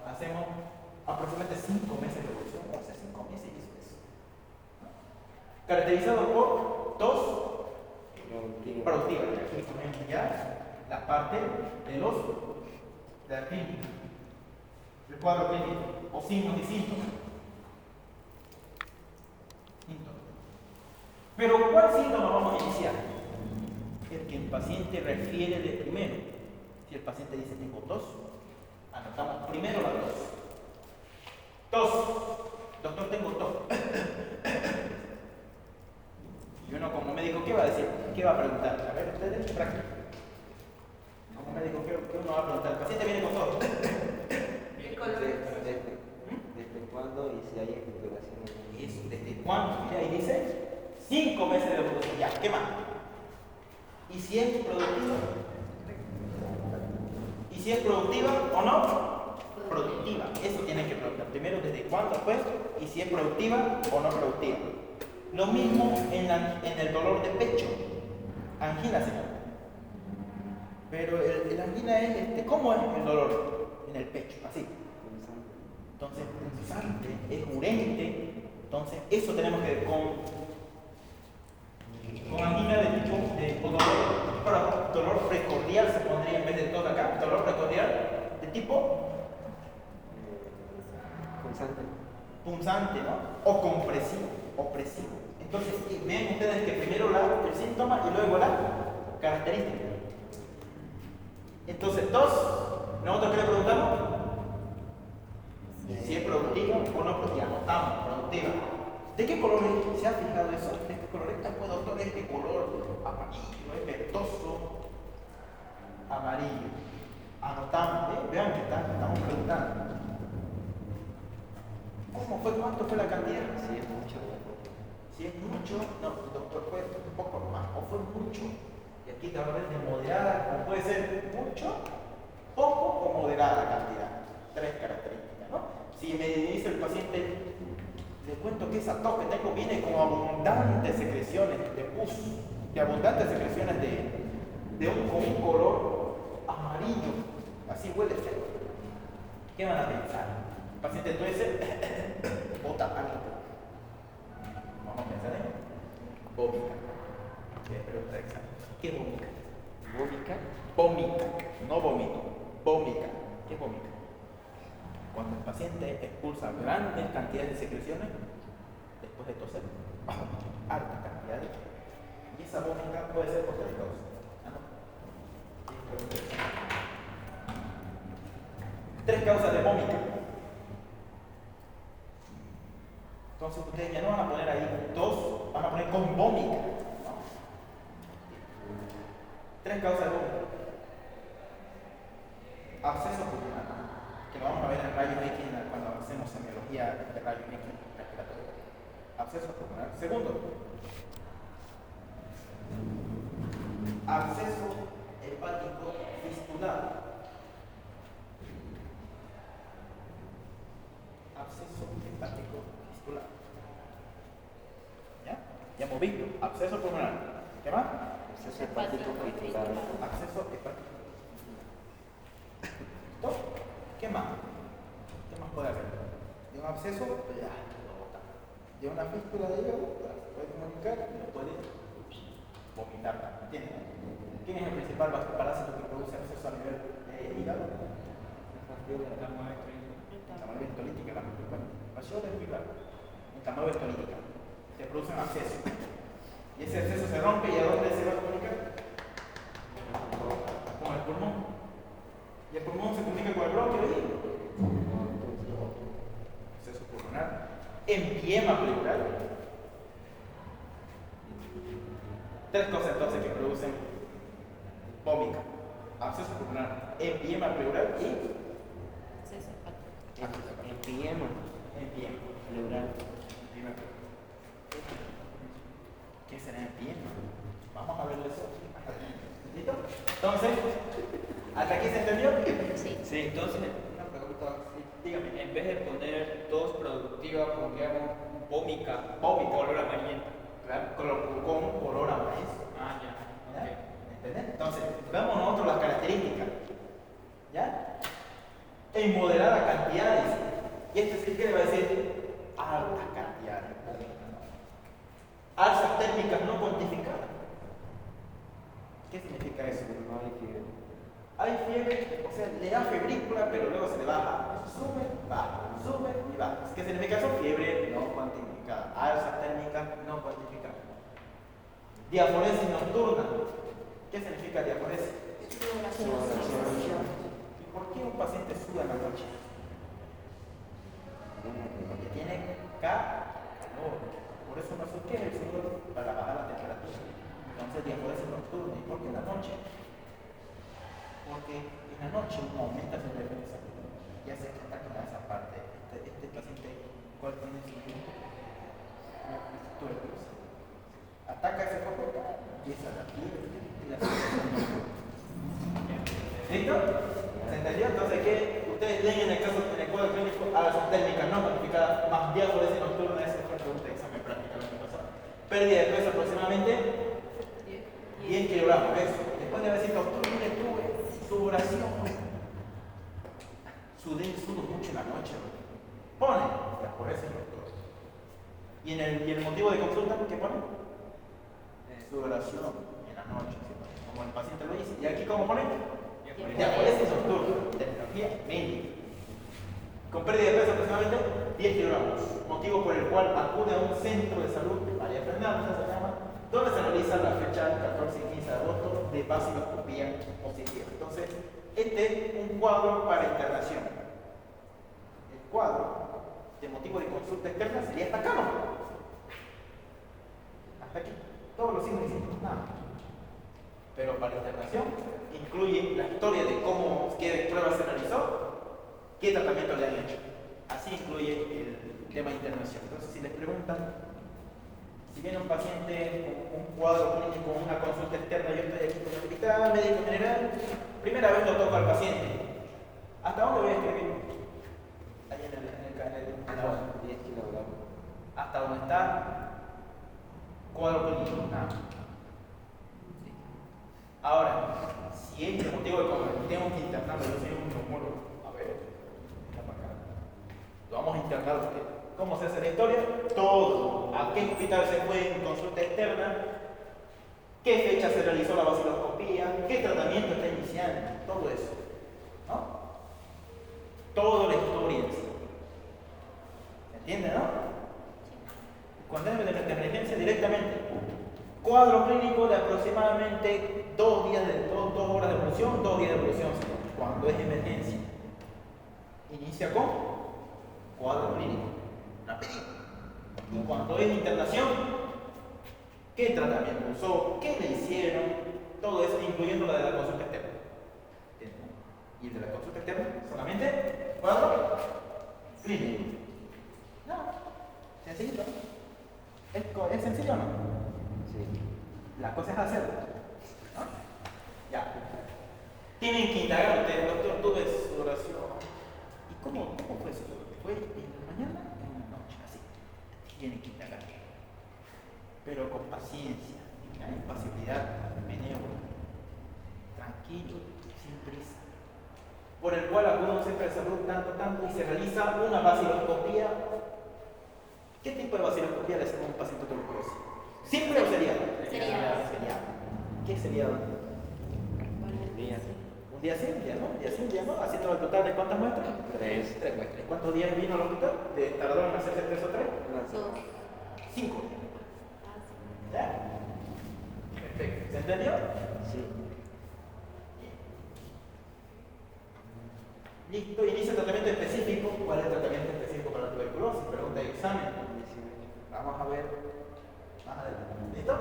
Hacemos aproximadamente 5 meses de evolución. Hace 5 meses hizo eso. Caracterizado por tos productiva. Aquí ponemos ya la parte de la clínica. El cuadro clínico. O signos y síntomas. Pero ¿cuál síntoma vamos a iniciar? El que el paciente refiere de primero. Si el paciente dice tengo tos, anotamos primero la tos. Tos. Doctor, tengo tos. Y uno como médico, ¿qué va a decir? ¿Qué va a preguntar? A ver, ustedes, práctica. Como médico, ¿qué uno va a preguntar? El paciente viene con tos. ¿Desde cuándo y si hay expectoración? Eso, ¿desde cuándo? Mira, ahí dice 5 meses de evolución. Ya, ¿qué más? ¿Y si es productiva? ¿Y si es productiva o no? Productiva. Eso tienen que preguntar. Primero, ¿desde cuándo fue? ¿Y si es productiva o no productiva? Lo mismo en el dolor de pecho. Angina se llama. Pero el angina es, ¿cómo es el dolor en el pecho? Así. Entonces, punzante, es urente. Entonces, eso tenemos que ver con angina de tipo dolor precordial se pondría en vez de todo acá, dolor precordial de tipo punzante, ¿no? O compresivo, opresivo. Entonces, vean ustedes que primero el síntoma y luego la característica. Entonces, tos, nosotros qué le preguntamos? Si es productiva o no productiva. Anotamos, productiva. ¿De qué color es? ¿Se ha fijado eso? ¿De qué color es? Pues doctor, es de color amarillo, es verdoso, amarillo. Anotamos, vean que estamos preguntando. ¿Cómo fue? ¿Cuánto fue la cantidad? Si es mucho. Si es mucho, no, doctor, fue un poco más, o fue mucho. Y aquí te va a ver de moderada, o puede ser mucho, poco o moderada cantidad. 3 características, ¿no? Si me dice el paciente, le cuento que esa tos que tengo viene con abundantes secreciones de pus, de abundantes secreciones con un color amarillo, así huele feo. ¿Qué van a pensar? El paciente entonces bota algo. Vamos a pensar en vómica. ¿Qué es vómica? ¿Vómica? Vómica, no vómito, vómica. ¿Qué es vómica? Cuando el paciente expulsa grandes cantidades de secreciones después de toser, altas cantidades, y esa vómica puede ser por cualquier causa. 3 causas de vómito. Entonces ustedes ya no van a poner ahí 2, van a poner con vómito. ¿No? 3 causas de vómito. Absceso pulmonar, que lo vamos a ver en rayos X cuando hacemos semiología de rayos X respiratorio. Absceso pulmonar. Segundo, absceso hepático fistular. Absceso hepático fistular. ¿Ya? Ya hemos visto. Absceso pulmonar. ¿Qué más? Absceso hepático fistular. Absceso hepático. ¿Listo? ¿Qué más? ¿Qué más puede haber? De un absceso, pues ya, lo bota. De una fístula de hígado, pues, se puede comunicar y lo puede vomitar. ¿Entiendes? ¿Quién es el principal parásito que produce absceso a nivel hígado? La mueve La malva histolítica, la pasión es muy clara. La malva histolítica. Se produce un absceso. Y ese absceso se rompe y ¿a dónde se va a comunicar? Con el pulmón. Y el pulmón se comunica con el bronquio y absceso pulmonar. Empiema pleural. 3 cosas entonces que producen vómito. Absceso pulmonar, empiema pleural y Empiema pleural. ¿Qué será empiema? Vamos a ver eso. ¿Listo? Entonces, ¿hasta aquí se entendió? Sí, entonces, una pregunta, dígame, en vez de poner tos productiva, pongamos vómica, color amarillento. Claro, con olor a maíz. Ah, ya, ¿Ya? ok. ¿Entendés? Entonces, veamos nosotros las características. ¿Ya? En moderadas cantidades. Y esto sí que le va a decir altas cantidades. Alzas térmicas no cuantificadas. ¿Qué significa eso? No hay fiebre. Hay fiebre, o sea, le da febrícula, pero luego se le baja. Sube, baja, sube y baja. ¿Qué significa eso? Fiebre no cuantificada. Alzas térmicas no cuantificadas. Diaforesis nocturna. ¿Qué significa diaforesis? ¿Y por qué un paciente suda en la noche? Porque tiene calor. Por eso no sugiere el sudor para bajar la temperatura. Entonces, diaforesis nocturna. ¿Y por qué en la noche? Porque en la noche uno aumenta su defensa. Ya sé que está con esa parte. Este paciente, ¿cuál tiene su tuberculosis? Ataca ese foco, empieza la fiebre y la situación. ¿Listo? ¿Se entendió? Entonces, ¿qué? Ustedes leen en el caso, en el cuadro clínico, alzas térmicas no cuantificadas, más diaforesis nocturna, esa fue la pregunta de examen práctico el año pasado. Pérdida de peso aproximadamente 10 kilogramos, ¿ves? Después de decir, doctor, mire, tuve sudoración. Sudo mucho en la noche, ¿no? Pone diaforesis nocturna. ¿Y el motivo de consulta qué pone? Sudoración en la noche, ¿sí? Como el paciente lo dice. ¿Y aquí cómo pone? Diaforesis nocturna, terminología médica. Con pérdida de peso aproximadamente 10 kilogramos. Motivo por el cual acude a un centro de salud, María Fernanda se llama, donde se realiza la fecha 14 y 15 de agosto de vaciloscopía positiva. Entonces, este es un cuadro para internación. El cuadro de motivo de consulta externa sería hasta acá, ¿no? Hasta aquí. Todos los signos y síntomas, nada. Pero para internación incluye la historia de qué pruebas se realizó, qué tratamiento le han hecho. Así incluye el tema de internación. Entonces, si les preguntan, si viene un paciente con un cuadro clínico, una consulta externa, yo estoy aquí con el hospital, médico general, primera vez lo toco al paciente. ¿Hasta dónde voy a escribir? Ahí en el 10 kilogramos. hasta donde está cuadro clínico, nada. Ahora, si es el motivo de cómo tengo que internarlo, yo soy un neumólogo, a ver, está para acá. Lo vamos a internar a usted. ¿Cómo se hace la historia? Todo. ¿A qué hospital se fue en consulta externa? ¿Qué fecha se realizó la vaciloscopía? ¿Qué tratamiento está iniciando? Todo eso. ¿No? Toda la historia en sí. ¿Se entiende, no? Cuando es de emergencia directamente. Cuadro clínico de aproximadamente 2 horas de evolución, 2 días de evolución, cuando es emergencia. inicia con cuadro clínico, rapidito. Y cuando es internación, ¿qué tratamiento usó? ¿Qué le hicieron? Todo eso, incluyendo la de la consulta externa. Y el de la consulta externa, solamente cuadro clínico. No, sencillo. ¿Es sencillo o no? Sí. La cosa es hacerlo. ¿No? Ya. Tienen que indagar ustedes, doctor, tuve sudoración. ¿Y cómo fue eso? ¿Fue en la mañana o en la noche? Así. Tienen que indagar. Pero con paciencia, impasibilidad, benévola, tranquilo, sin prisa. Por el cual acude un centro de salud tanto, y se realiza una vaciloscopía. ¿Qué tipo de vaciloscopía le hacemos a un paciente tuberculosis? ¿Simple o serial? Serial. ¿Qué sería? Un día. Un día sí, un día no, un día sí, un día no. Haciendo el total de cuántas muestras? 3. 3 muestras. ¿Cuántos días vino al hospital? ¿Tardó en hacerse 3 o 3? 5. ¿Ya? Perfecto. ¿Se entendió? Sí. Listo, inicia el tratamiento específico. ¿Cuál es el tratamiento específico para la tuberculosis? Pregunta de examen. Vamos a ver más adelante. ¿Listo?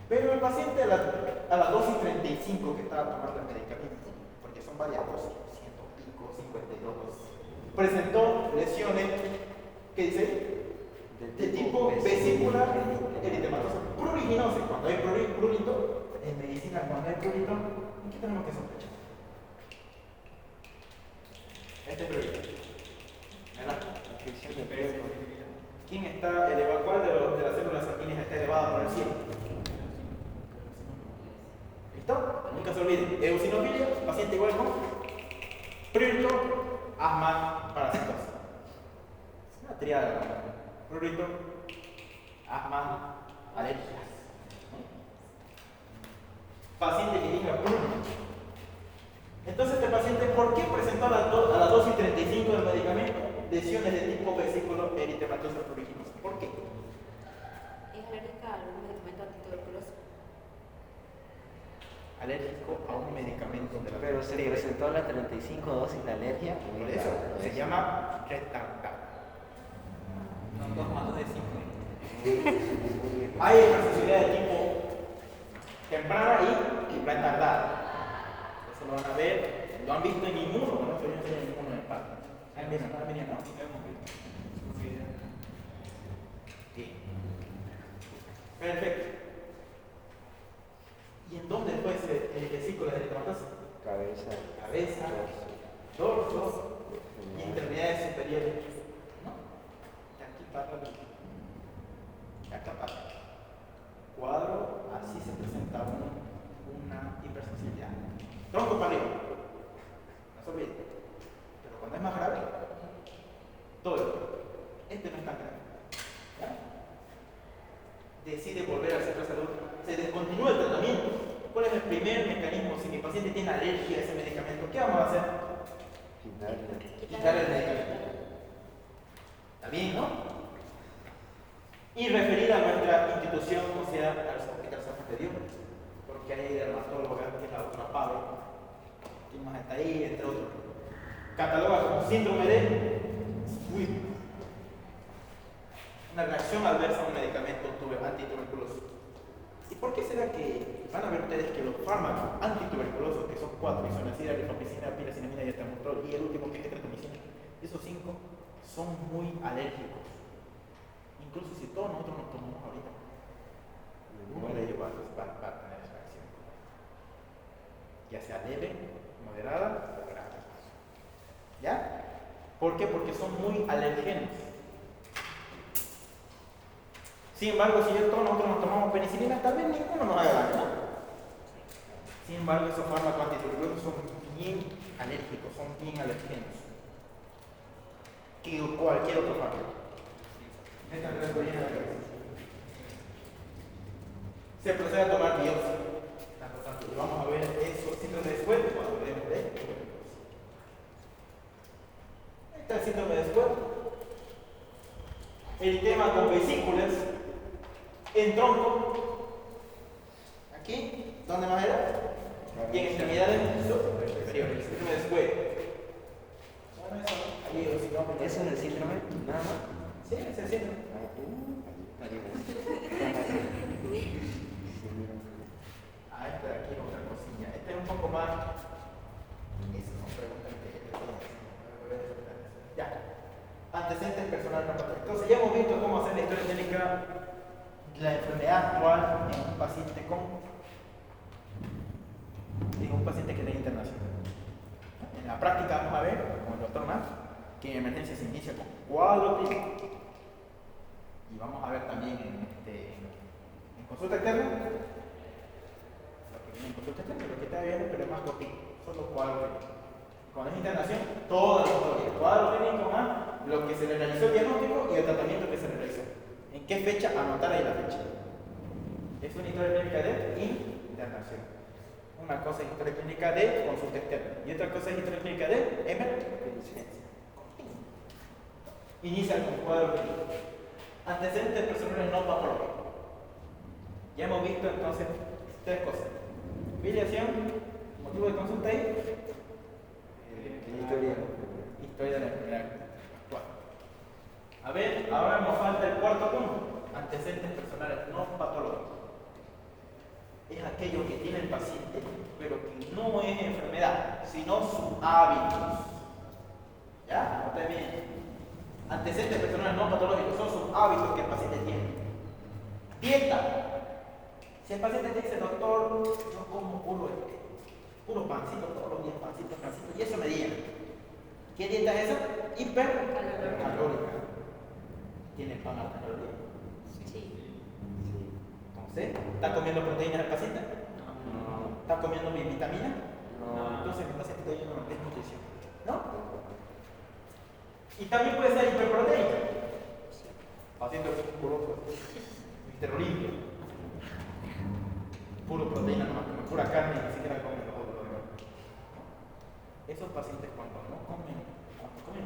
Pero el paciente a la dosis 35 que estaba tomando el medicamento, porque son varias dosis, 100 y pico, 52 dosis, presentó lesiones, ¿qué dice? De tipo vesícula eritematosa pruriginosa. Cuando hay prurito, en medicina, cuando hay prurito, ¿en qué tenemos que sospechar? Este es prurito. ¿Verdad? ¿Quién está elevado? ¿Cuál de las células sanguíneas está elevada por el 100? ¿Listo? Nunca se olviden. Eosinofilia, paciente igual con prurito, asma, parasitosis. Es una triada. Prurito, asma, alergias. Paciente que tenga prurito. Entonces, este paciente, ¿por qué presentó a la dosis 35 del medicamento lesiones de tipo vesículo eritematosa pruriginosa? ¿Por qué? ¿Es alérgica a algún medicamento antituberculoso? Alérgico a un medicamento de la Pero se presentó a la 35 dosis de alergia. Por eso se llama retardado. Son 2 más 2 de 5. Hay toxicidad de tipo temprana y retardada. Eso lo van a ver, lo han visto en inmuno, ¿no? Yo enseño en inmuno en parte. ¿No? Sí. Perfecto. ¿Y en dónde fue ese vesículo de eritematosa? Cabeza, dorso y extremidades superiores. ¿No? Y aquí pasa acá pasa. Cuadro, así se presenta una hipersensibilidad. Tronco para arriba. No se olvide. Pero cuando es más grave, todo esto. Este no es tan grave. ¿Ya? Decide volver al centro de salud. Se descontinúa el tratamiento. ¿Cuál es el primer mecanismo? Si mi paciente tiene alergia a ese medicamento, ¿qué vamos a hacer? Quitarle el medicamento. ¿Está bien, no? Y referir a nuestra institución, o sea, al Hospital San Juan de Dios, porque hay dermatóloga, que es la otra PAVE, ¿quién más está ahí? Entre otros. Cataloga como síndrome de SWIP, una reacción adversa a un medicamento antituberculoso. ¿Y por qué será que van a ver ustedes que los fármacos antituberculosos, que son 4, isoniazida, rifamicina, piracinamida y etramotrol, y el último que es estreptomicina, esos 5 son muy alérgicos? Incluso si todos nosotros nos tomamos ahorita, ninguno de ellos va a tener esa reacción. Ya sea leve, moderada o grave. ¿Ya? ¿Por qué? Porque son muy alergenos. Sin embargo, si todos nosotros nos tomamos penicilina, tal vez ninguno nos haga daño, ¿no? Sin embargo, esos fármacos antituberculosos son bien alérgicos, son bien alergenos que cualquier otro fármaco. Se procede a tomar biopsia. Y vamos a ver eso síndrome de Sweat cuando vemos de tuberculosis. Ahí está el síndrome de Sweat. El tema con vesículas en tronco. Aquí, ¿dónde más era? Y en extremidades superiores. Síndrome de Sweat. ¿Eso es el síndrome? Nada más. Sí, es el síndrome. Ah, esta de aquí es otra cosilla. Este es un poco más. Eso no preguntan que ya. Antecedentes personales no patológicos. Entonces ya hemos visto cómo hacer la historia clínica de la enfermedad actual en un paciente que tiene internacional. En la práctica vamos a ver, con el doctor Más, que en emergencia se inicia con cuadro clínico. Y vamos a ver también en consulta externa, lo que viene en consulta externa, lo que está viendo, pero es más cortito, solo cuadro clínico. Cuando es internación, toda la historia, el cuadro clínico más lo que se le realizó el diagnóstico y el tratamiento que se le realizó. ¿En qué fecha? Anotar ahí la fecha. Es una historia clínica de internación. Una cosa es historia clínica de consulta externa y otra cosa es historia clínica de emergencia. Inicia con cuadro clínico. Antecedentes personales no patológicos. Ya hemos visto entonces tres cosas. Filiación, motivo de consulta y historia de la enfermedad actual. A ver, ahora nos falta el cuarto punto. Antecedentes personales no patológicos. Es aquello que tiene el paciente, pero que no es enfermedad, sino sus hábitos. ¿Ya? Noten bien. Antecedentes personales no patológicos son sus hábitos que el paciente tiene. Dieta. Si el paciente te dice, doctor, yo como puro pancito todos los días, pancito, y eso me diga. ¿Qué dieta es esa? Hipercalórica. ¿Tiene pan alta caloría? Sí. Entonces, ¿está comiendo proteínas el paciente? No. ¿Está comiendo vitamina? No. Entonces el paciente está yendo a una desnutrición. ¿No? Y también puede ser hiperproteica. Paciente puro limpio. Puro proteína, no come pura carne, ni siquiera comen los otros. Esos pacientes cuando comen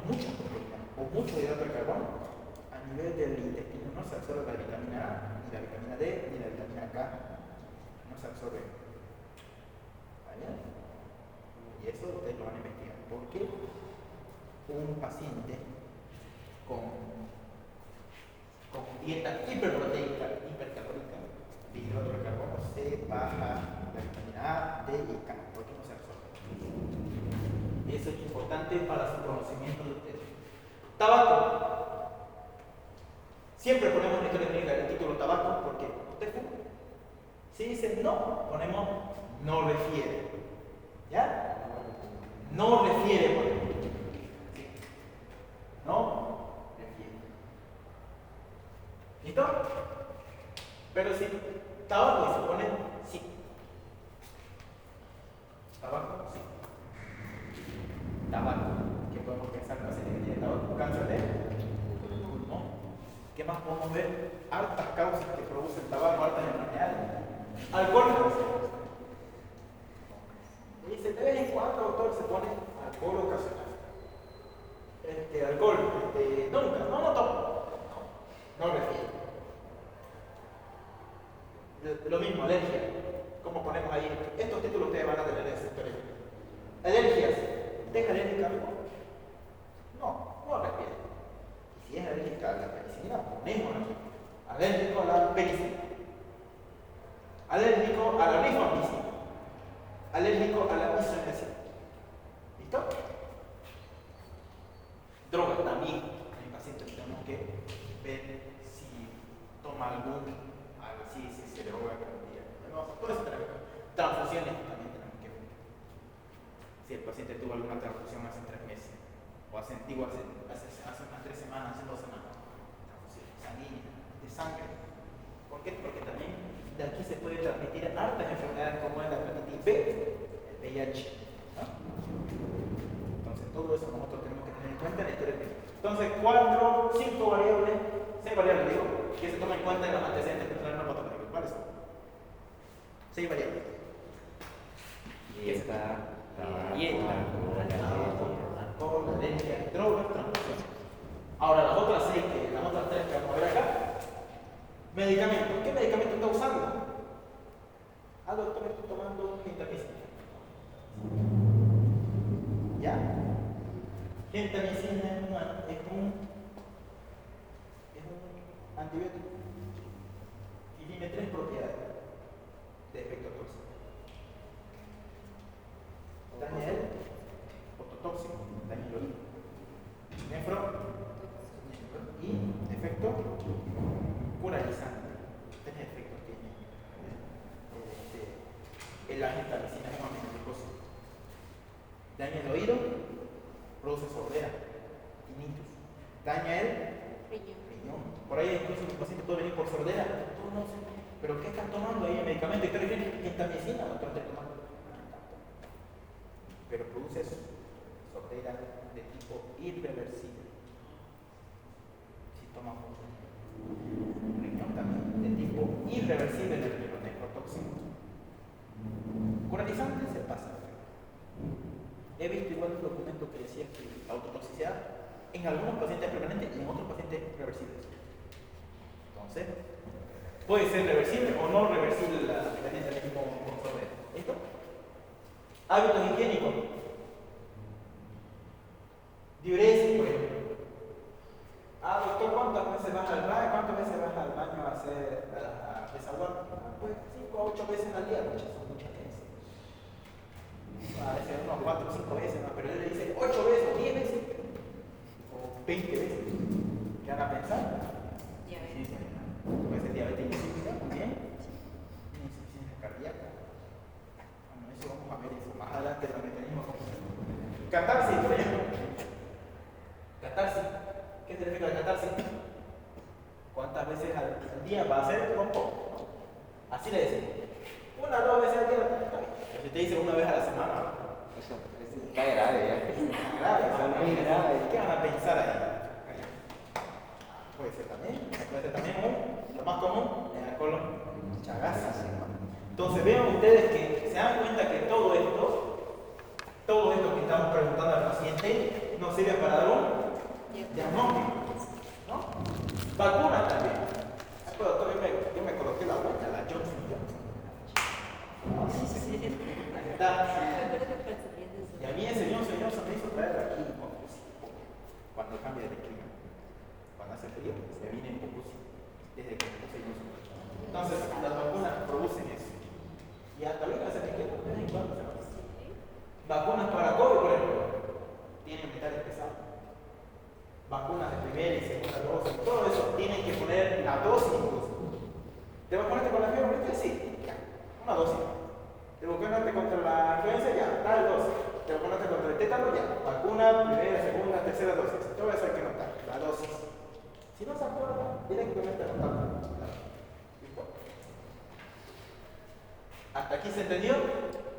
mucha proteína o mucho hidrato de carbono, a nivel del intestino no se absorbe la vitamina A, ni la vitamina D, ni la vitamina K. No se absorbe. ¿Vale? Y eso ustedes lo van a investigar. ¿Por qué un paciente con dieta hiperproteica, hipercalórica, de hidrato de carbono, se baja la vitamina A, D y K? ¿Por qué no se absorbe? Eso es importante para su conocimiento de ustedes. Tabaco. Siempre ponemos en la historia clínica el título tabaco porque usted fuma. Si dicen no, ponemos no refiere. ¿Ya? No refiere, por ejemplo. ¿Sí? No refiere. ¿Listo? Pero si tabaco se pone sí. Tabaco, sí. Tabaco. ¿Qué podemos pensar en paciente que tiene tabaco? Cáncer de pulmón. ¿Qué más podemos ver? Hartas causas que producen tabaco, hartas enfermedades. Alcohol. Y dice, de vez en cuando, doctor, se pone alcohol ocasional. Alcohol, nunca, no tomo. No refiere. Lo mismo, alergia. ¿Cómo ponemos ahí? Estos títulos ustedes van a tener en esa historia. Alergias. ¿Es alérgica a algo? No refiere. Y si es alérgica a la penicilina, ponemos aquí. Alérgico a la penicilina. Alérgico a la rifamicina. Alérgico a la isoniazida. ¿Listo? Drogas también. En el paciente tenemos que ver si toma si se droga cada día. Todo eso tenemos que ver. Transfusiones también tenemos que ver. Si el paciente tuvo alguna transfusión hace 3 meses, o hace unas 3 semanas, hace 2 semanas, transfusión sanguínea, de sangre. ¿Por qué? Porque también de aquí se puede transmitir hartas enfermedades como es la hepatitis B, el VIH. ¿No? Entonces, todo eso nosotros tenemos que tener en cuenta en la historia clínica. Entonces, 6 variables, digo, que se toman en cuenta en los antecedentes personales no patológicos. ¿Cuáles son? 6 variables. Dieta, alcohol, alergia, drogas, transfusión. Ahora, las otras 3 que vamos a ver acá, medicamentos. ¿Qué medicamento está usando? Doctor, estoy tomando gentamicina. ¿Ya? Gentamicina es un antibiótico y tiene tres propiedades de efecto tóxico. Daña el ototóxico, daña el oído, nefro y efecto curalizante. Tres efectos tiene la gentamicina, es más beneficiosa. Daña el oído, produce sordera, tinnitus. Daña el riñón. Por ahí incluso un paciente puede venir por sordera. Tú no sé, pero ¿qué están tomando ahí? ¿Medicamento? ¿Y qué refieren? Gentamicina, doctor, estoy tomando. Pero produce eso, sordera de tipo irreversible. Si toma mucho. Riñón también, de tipo irreversible en el nefrotóxico. Curalizante se pasa. He visto igual un documento que decía que la autotoxicidad en algunos pacientes es permanente y en otros pacientes reversibles. Entonces, puede ser reversible o no reversible la gente con sordera. ¿Listo? Hábitos higiénicos. Diuresis, por ejemplo. Doctor, ¿cuántas veces vas al baño? ¿Cuántas veces vas al baño a hacer a desaguar? Pues 5 a 8 veces al día, son muchas veces. A veces unos 4 o 5 veces, ¿no? Pero él le dice 8 veces, o 10 veces, o 20 veces. ¿Qué van a pensar? Diabetes. Puede ser diabetes insípida, muy bien. Insuficiencia cardíaca. Bueno, eso vamos a ver eso más adelante, los mecanismos. Catarsis, por ejemplo. Catarsis. ¿Qué significa la catarsis? ¿Cuántas veces al día va a hacer rompo? Así le decimos. 1 o 2 veces al día. Si te dice 1 vez a la semana, Eso está grave ya. grave, Muy grave. ¿qué van a pensar ahí? Puede ser también lo más común en el colon, mucha gasa. Entonces vean ustedes que se dan cuenta que todo esto que estamos preguntando al paciente nos sirve para dar un diagnóstico, ¿no? Vacunas también. Doctor, yo me coloqué la vuelta, la Johnson Johnson. Ahí está. Y a mí ese Johnson Johnson me hizo traer aquí cuando cambia de clima. Cuando hace frío, se viene en Pocusi, desde que me puse Johnson. Entonces, las vacunas producen eso. Y hasta ahorita se me queda de vez en cuando se hace. Vacunas para COVID, por ejemplo, tienen metales pesados. Vacunas de primera y segunda dosis, todo eso tienen que poner la dosis incluso. ¿Te vacunaste con la fiebre? Sí, ya, una dosis. ¿Te vacunaste contra la influenza? Ya, tal dosis. ¿Te vacunaste contra el tétano? Ya, vacuna, primera, segunda, tercera dosis. Todo eso hay que notar, la dosis. Si no se acuerda, directamente anotarlo. ¿Listo? ¿Hasta aquí se entendió?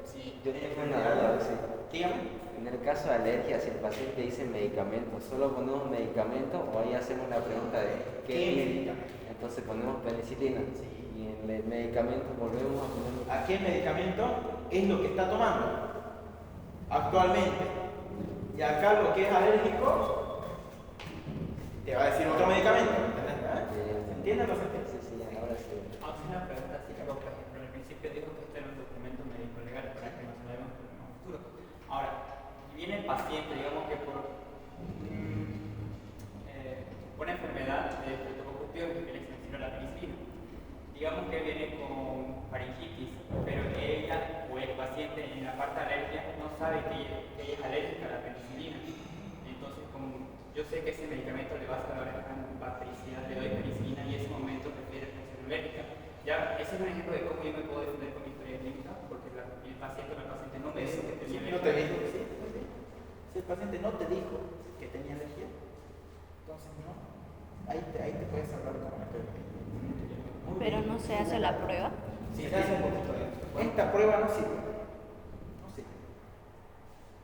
Sí. Yo tengo una duda, sí. Dígame. En el caso de alergia, si el paciente dice medicamento, ¿solo ponemos medicamento o ahí hacemos la pregunta de ¿Qué medicamento? Entonces ponemos penicilina. Sí. Y en el medicamento volvemos a poner. ¿A qué medicamento es lo que está tomando actualmente? Y acá lo que es alérgico, te va a decir otro medicamento. ¿Se entiende o no se entiende? Sí, ahora sí. Vamos a hacer una pregunta así como, por ejemplo, al principio dijo que esto era un documento médico legal para que nos salgamos en el futuro. Ahora, viene el paciente, digamos que por una enfermedad de estreptococcus pyogenes que le extensiona la penicilina. Digamos que viene con faringitis, pero ella o el paciente en la parte de alergia no sabe que ella es alérgica a la penicilina. Entonces, como yo sé que ese medicamento le va a salvar la bactericidad, le doy penicilina y en ese momento prefiere ser alérgica. Ya, ese es un ejemplo de cómo yo me puedo defender con mi historia clínica, porque el paciente o la paciente no me dijo que tenía alergia. No te dijo, sí. Si el paciente no te dijo que tenía alergia, entonces no. Ahí te puedes hablar con la historia. Pero no se hace la prueba. Sí, se hace un poquito de esto. Esta prueba no sirve. No sirve.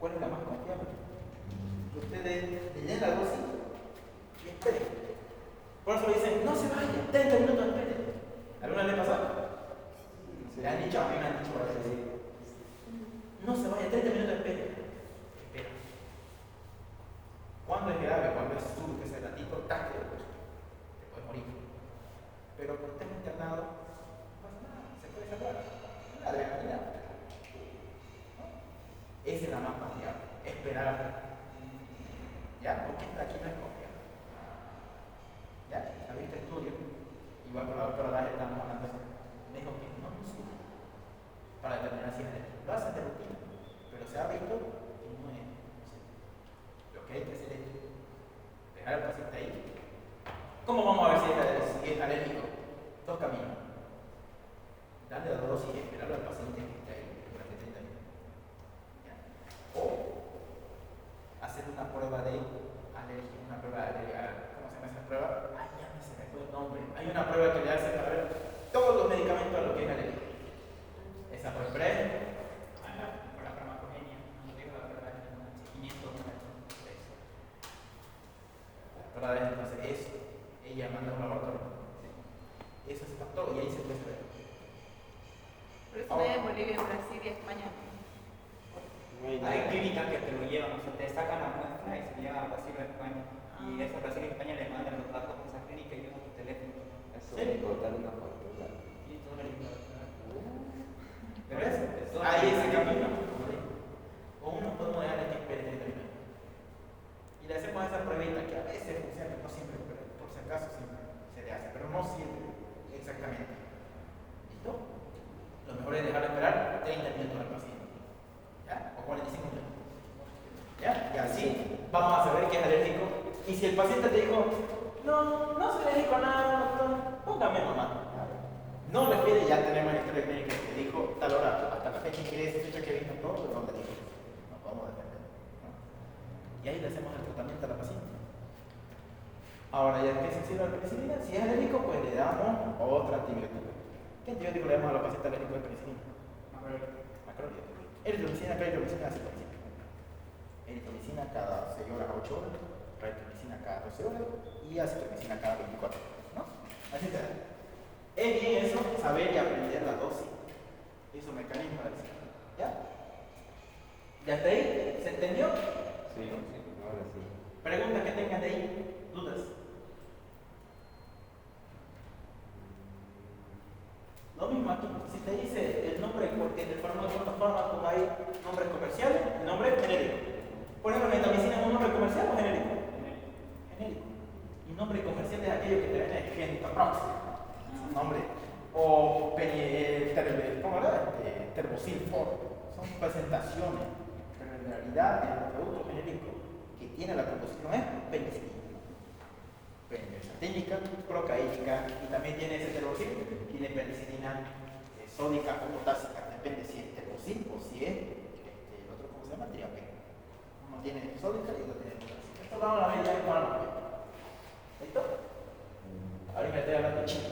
¿Cuál es la más confiable? Que ustedes le den la dosis y esperen. Por eso dicen, no se vaya, 30 minutos esperen. ¿Alguna vez le pasó? Sí. Le han dicho, a mí me han dicho varias veces. No se vaya, 30 minutos esperen. Espera. ¿Cuándo es grave? Cuando es surge ese ratito, taque, te puedes morir. Pero por estar internado, no pasa nada, se puede salvar. La adrenalina. ¿No? Esa es la más confiable. Esperar. ¿Ya? Porque aquí no es copia. ¿Ya? ¿Ha visto estudio? Igual con la doctora Daje estamos hablando de eso. Me dijo que no sirve para determinar si es genético. Lo hacen de rutina, pero se ha visto que no es. Lo que hay que hacer es dejar al paciente ahí. ¿Cómo vamos a ver si es alérgico? Dos caminos. Darle la dosis y esperarlo al paciente que esté ahí durante 30 minutos. ¿Ya? O hacer una prueba de alergia, una prueba de ¿cómo se llama esa prueba? Ay, ya se me fue el nombre. Hay una prueba que le hace para ver todos los medicamentos a lo que es alergia. Esa prueba Por la farmacogenia, no digo la prueba de seguimiento. para ver entonces eso. Ella manda a un laboratorio. Eso se captó y ahí se puede ver. Pero eso no es en Bolivia, en Brasil y España. No hay Hay nada. clínicas que te lo llevan, o sea, te sacan la muestra y se llevan a Brasil o a España. Y eso a Brasil y España le mandan los datos de esa clínica y usan tu teléfono. Eso ¿Sí? de cortar una factura. Y todo lo ¿Por eso? Ahí es el camino. O uno podemos dejar que espere 30 minutos. Y le hacemos esa pruebita que a veces funciona, no siempre, pero por si acaso siempre se le hace, pero no siempre exactamente. ¿Listo? Lo mejor es dejar esperar 30 minutos al paciente. ¿Ya? O 45 minutos. ¿Ya? Y así vamos a saber que es alérgico. Y si el paciente te dijo, no soy alérgico a nada, doctor, póngame mamá. No refiere, ya tenemos la historia clínica que dijo tal hora, hasta la fecha que es, fecha que vino todo, no le dijo. Nos vamos a defender. ¿No? Y ahí le hacemos el tratamiento a la paciente. Ahora, ya que se sirve la penicilina, si es alérgico, pues le damos otro antibiótico. ¿Qué antibiótico le damos a la paciente alérgica de penicilina? Macrolítico. Eritromicina, claritromicina, acitromicina. Eritromicina cada 6 horas a 8 horas, claritromicina cada 12 horas y acitromicina cada 24 horas. ¿No? Así está. Es bien eso, saber y aprender la dosis y su mecanismo de acción. ¿Ya? ¿Ya hasta ahí? ¿Se entendió? Sí, ahora sí. Preguntas que tengan de ahí, dudas. Lo mismo aquí, si te dice el nombre, porque en el fármaco hay nombres comerciales y nombres genéricos. Por ejemplo, ¿metamicina es un nombre comercial o genérico? Genérico. Y nombre comercial es aquello que te vende Genitoprox. Nombre. O ¿cómo era? Terbosil Ford. Son presentaciones. Pero en realidad el producto genérico que tiene la composición es penicilina. Penicilínica, procaínica y también tiene ese terbosil, tiene penicilina sódica o potásica, depende si es terbosil o si es el otro, ¿cómo se llama? Triapen. Uno tiene sódica y otro tiene potásica. Esto lo vamos a ver ya en cuál. ¿Listo? Ahora me estoy hablando chino.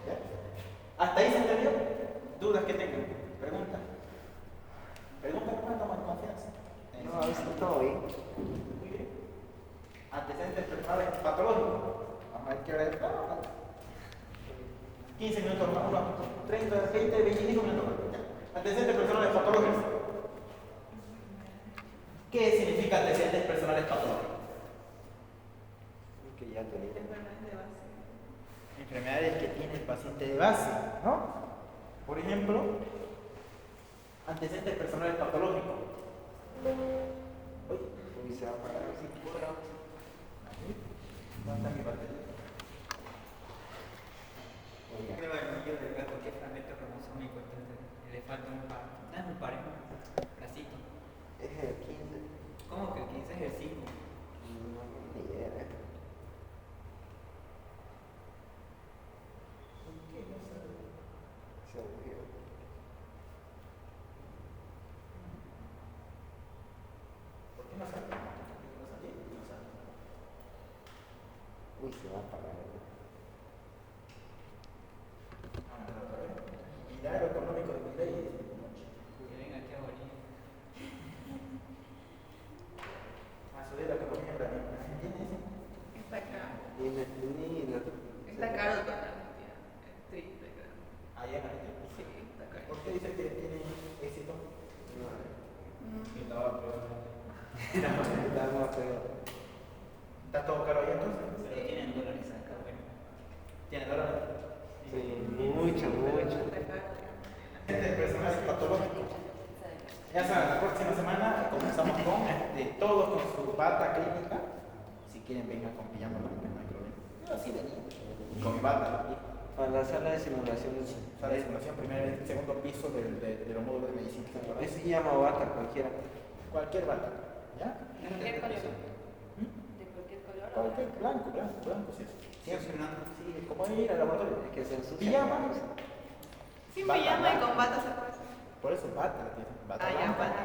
¿Ya? ¿Hasta ahí se entendió? ¿Dudas que tengan? ¿Preguntas? ¿Preguntas que toma confianza? No, a veces todo bien. Muy bien. Antecedentes personales patológicos. Vamos a ver qué hora es. 15 minutos más, 30, 20, 25 minutos más. Antecedentes personales patológicos. ¿Qué significa antecedentes personales patológicos? Que ya tenía. Enfermedades de base. Enfermedades que tiene el paciente de base, ¿no? Por ejemplo, antecedentes personales patológicos. Uy, se va a parar así. ¿Dónde está mi batería? Oiga. Prueba del anillo del gato que es fragmento cromosómico, entonces le falta un par. No es un par, es un bracito. Es el 15. ¿Cómo que el 15 es el 5? No, ni idea. Se aburrió. ¿Por qué no sale? ¿No sale? No sale. Uy, se va a parar. Otra vez. Milagro económico de mi ley. Que venga aquí a Bolivia. A subir la economía en Argentina. Está caro. Ni Está caro para la Argentina. Es triste, creo. Allá en Argentina. Sí, está caro. ¿Por qué dice que tiene éxito? Mm. Que estaba peor. Estamos peor. ¿Está todo caro allá entonces? Pero tienen dólares acá, bueno. ¿Tiene dólares? Sí, mucho, mucho. Está caro. Antecedentes personales patológicos. Ya saben, la próxima semana comenzamos con todos con su bata clínica. Si quieren, vengan con pijama blanco, no hay problema. Yo así venía. Con mi bata. Para la sala de simulación, Sala de simulación, segundo piso de los módulos de medicina. eso se llama bata cualquiera. Cualquier bata. ¿Ya? ¿De cualquier color? ¿De cualquier color? Cualquier, blanco, sí. Siempre, sí, como ir al laboratorio. Es que se ensucia. Pijama. Sin Bata pijama y blanca. con bata se puede hacer. Por eso bata, tío. Bata Ah, ya, blanca. bata.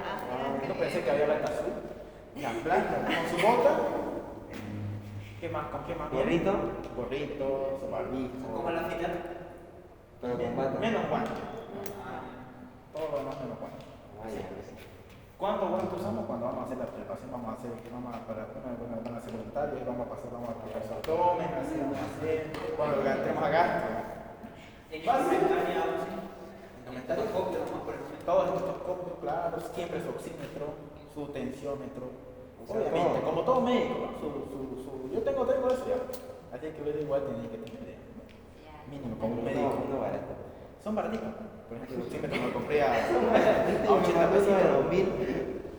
Yo pensé que había bata azul. Ya, blanca, con su bota. ¿Qué más? ¿Con qué más? Gorrito. Gorrito, su barbijo. Como la final. Pero con bata. Menos guantes. Todo lo demás menos guantes. Ah, ya, pues. ¿Cuántos guantes usamos? Cuando vamos a hacer la preparación, vamos a hacer voluntarios, vamos a pasar su abdomen, así vamos a hacer. Cuando entremos a gasto. En Fácil. indumentaria, Indumentaria. Todos estos estetoscopios, claro, siempre su oxímetro, su tensiómetro. O sea, Obviamente, todo. como todo médico, ¿no? Yo tengo eso ya. Así que ver igual tiene que tener mínimo como un médico. No barato. Son baratitos. Por ejemplo, el oxímetro me lo compré a 80 80 pesos de pesos. 2000.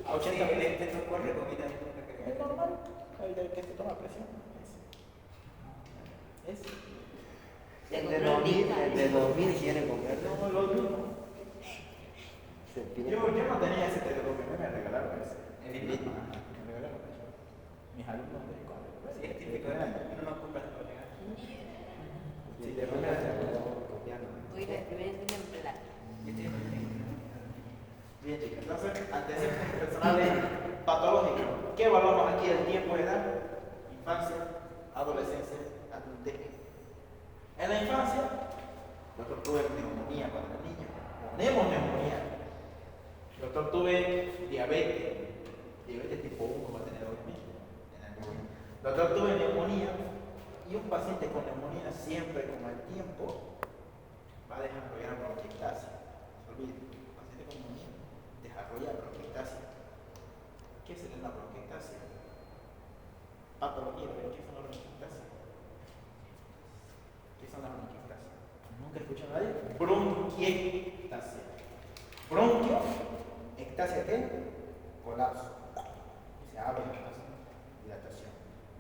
A 80 pesos. Este no corre comida. Es normal. Hay que se toma presión. Es. El de 2000 quiere comer. No, lo mismo. Se pide. Yo no tenía ese teléfono, me regalaron ese. Me regalaron ese. Mis alumnos de colegio. Sí, es típico, uno no compra para pegar. Sí, de primera Hoy la primera es en plata. Bien, chicas. Entonces, antecedentes personales patológicos. ¿Qué evaluamos aquí? El tiempo de edad, infancia, adolescencia, adultez. En la infancia, doctor, tuve neumonía cuando era niño. Tenemos neumonía. Doctor, tuve diabetes tipo 1 va a tener obviamente. Doctor, tuve neumonía. Y un paciente con neumonía siempre con el tiempo va a desarrollar bronquiectasia. No se olviden, un paciente con neumonía desarrolla bronquiectasia. ¿Qué es la bronquiectasia? Patología, ¿qué son las bronquiectasias? ¿Qué son las bronquiectasias? ¿Nunca escuchado a nadie? Bronquiectasia. Bronquio, ectasia, ¿qué? Colapso. Se abre la dilatación.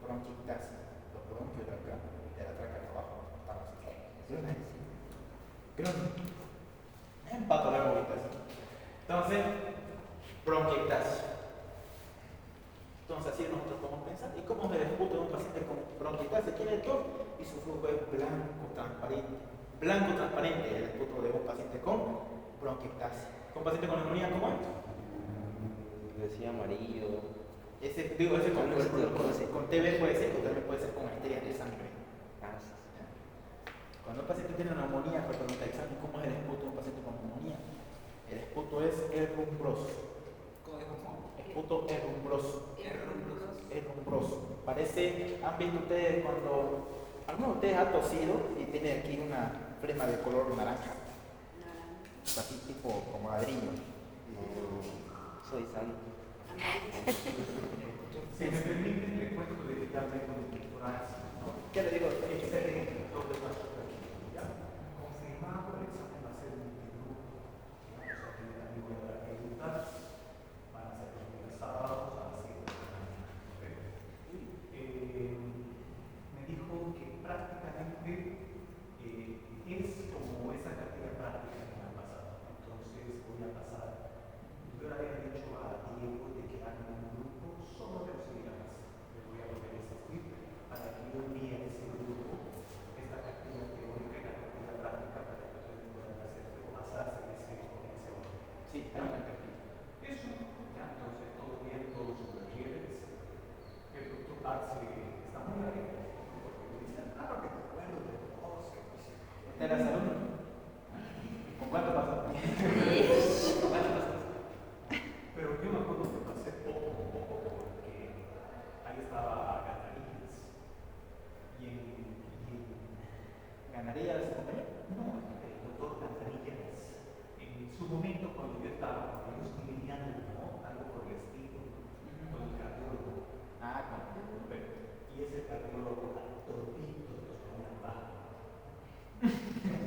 Bronquiectasia. Los bronquios de acá, de la tráquea de abajo, están así. Crónico. En patología. Entonces, bronquiectasia. Entonces, así nosotros podemos pensar. ¿Y cómo se disputa un paciente con bronquiectasia? Tiene tos y su flujo es blanco transparente. Blanco transparente es el esputo de un paciente con bronquiectasia. ¿Con un paciente con neumonía cómo es? Decía amarillo. Ese con TB puede ser, o también puede ser con arterias de sangre. Ah, sí. Cuando un paciente tiene una neumonía, cuando pregunta el examen, ¿cómo es el esputo de un paciente con neumonía? El esputo es erumbroso. Esputo erumbroso. Erumbroso. Parece, ¿han visto ustedes cuando alguno de ustedes ha tosido y tiene aquí una flema de color naranja? Así tipo como ladrillo. Soy sano. Si me permiten, le cuento de ya vengo de doctorado. ¿Qué le digo? Confirmado, el examen va a ser multigrupo. Vamos a tener a nivel de preguntas. Van a ser los días sábados a las 7 de la mañana. Me dijo que prácticamente es como esa cartera práctica que me ha pasado. Entonces voy a pasar. Yo le había dicho a Diego de que hagan un grupo solo de auxiliares. Le voy a volver a insistir para que yo envíe a ese grupo esta cartera teórica y la cartera práctica para que ustedes puedan hacer o basarse en ese orden. Sí, hay una cartilla. Eso, ya, entonces todo bien, todos super chéveres. El doctor Arce está muy alegre porque me dice, claro que me acuerdo de todos. ¿Usted era salud? ¿Con cuánto pasó? Pero yo me acuerdo que pasé poco porque ahí estaba Ganarías. ¿Ganaría ese compañero? No, el doctor Ganarías. En su momento, cuando yo estaba con ellos, lidiando, ¿no? Algo por el estilo, con el cardiólogo. Y ese cardiólogo al todito los ponía abajo.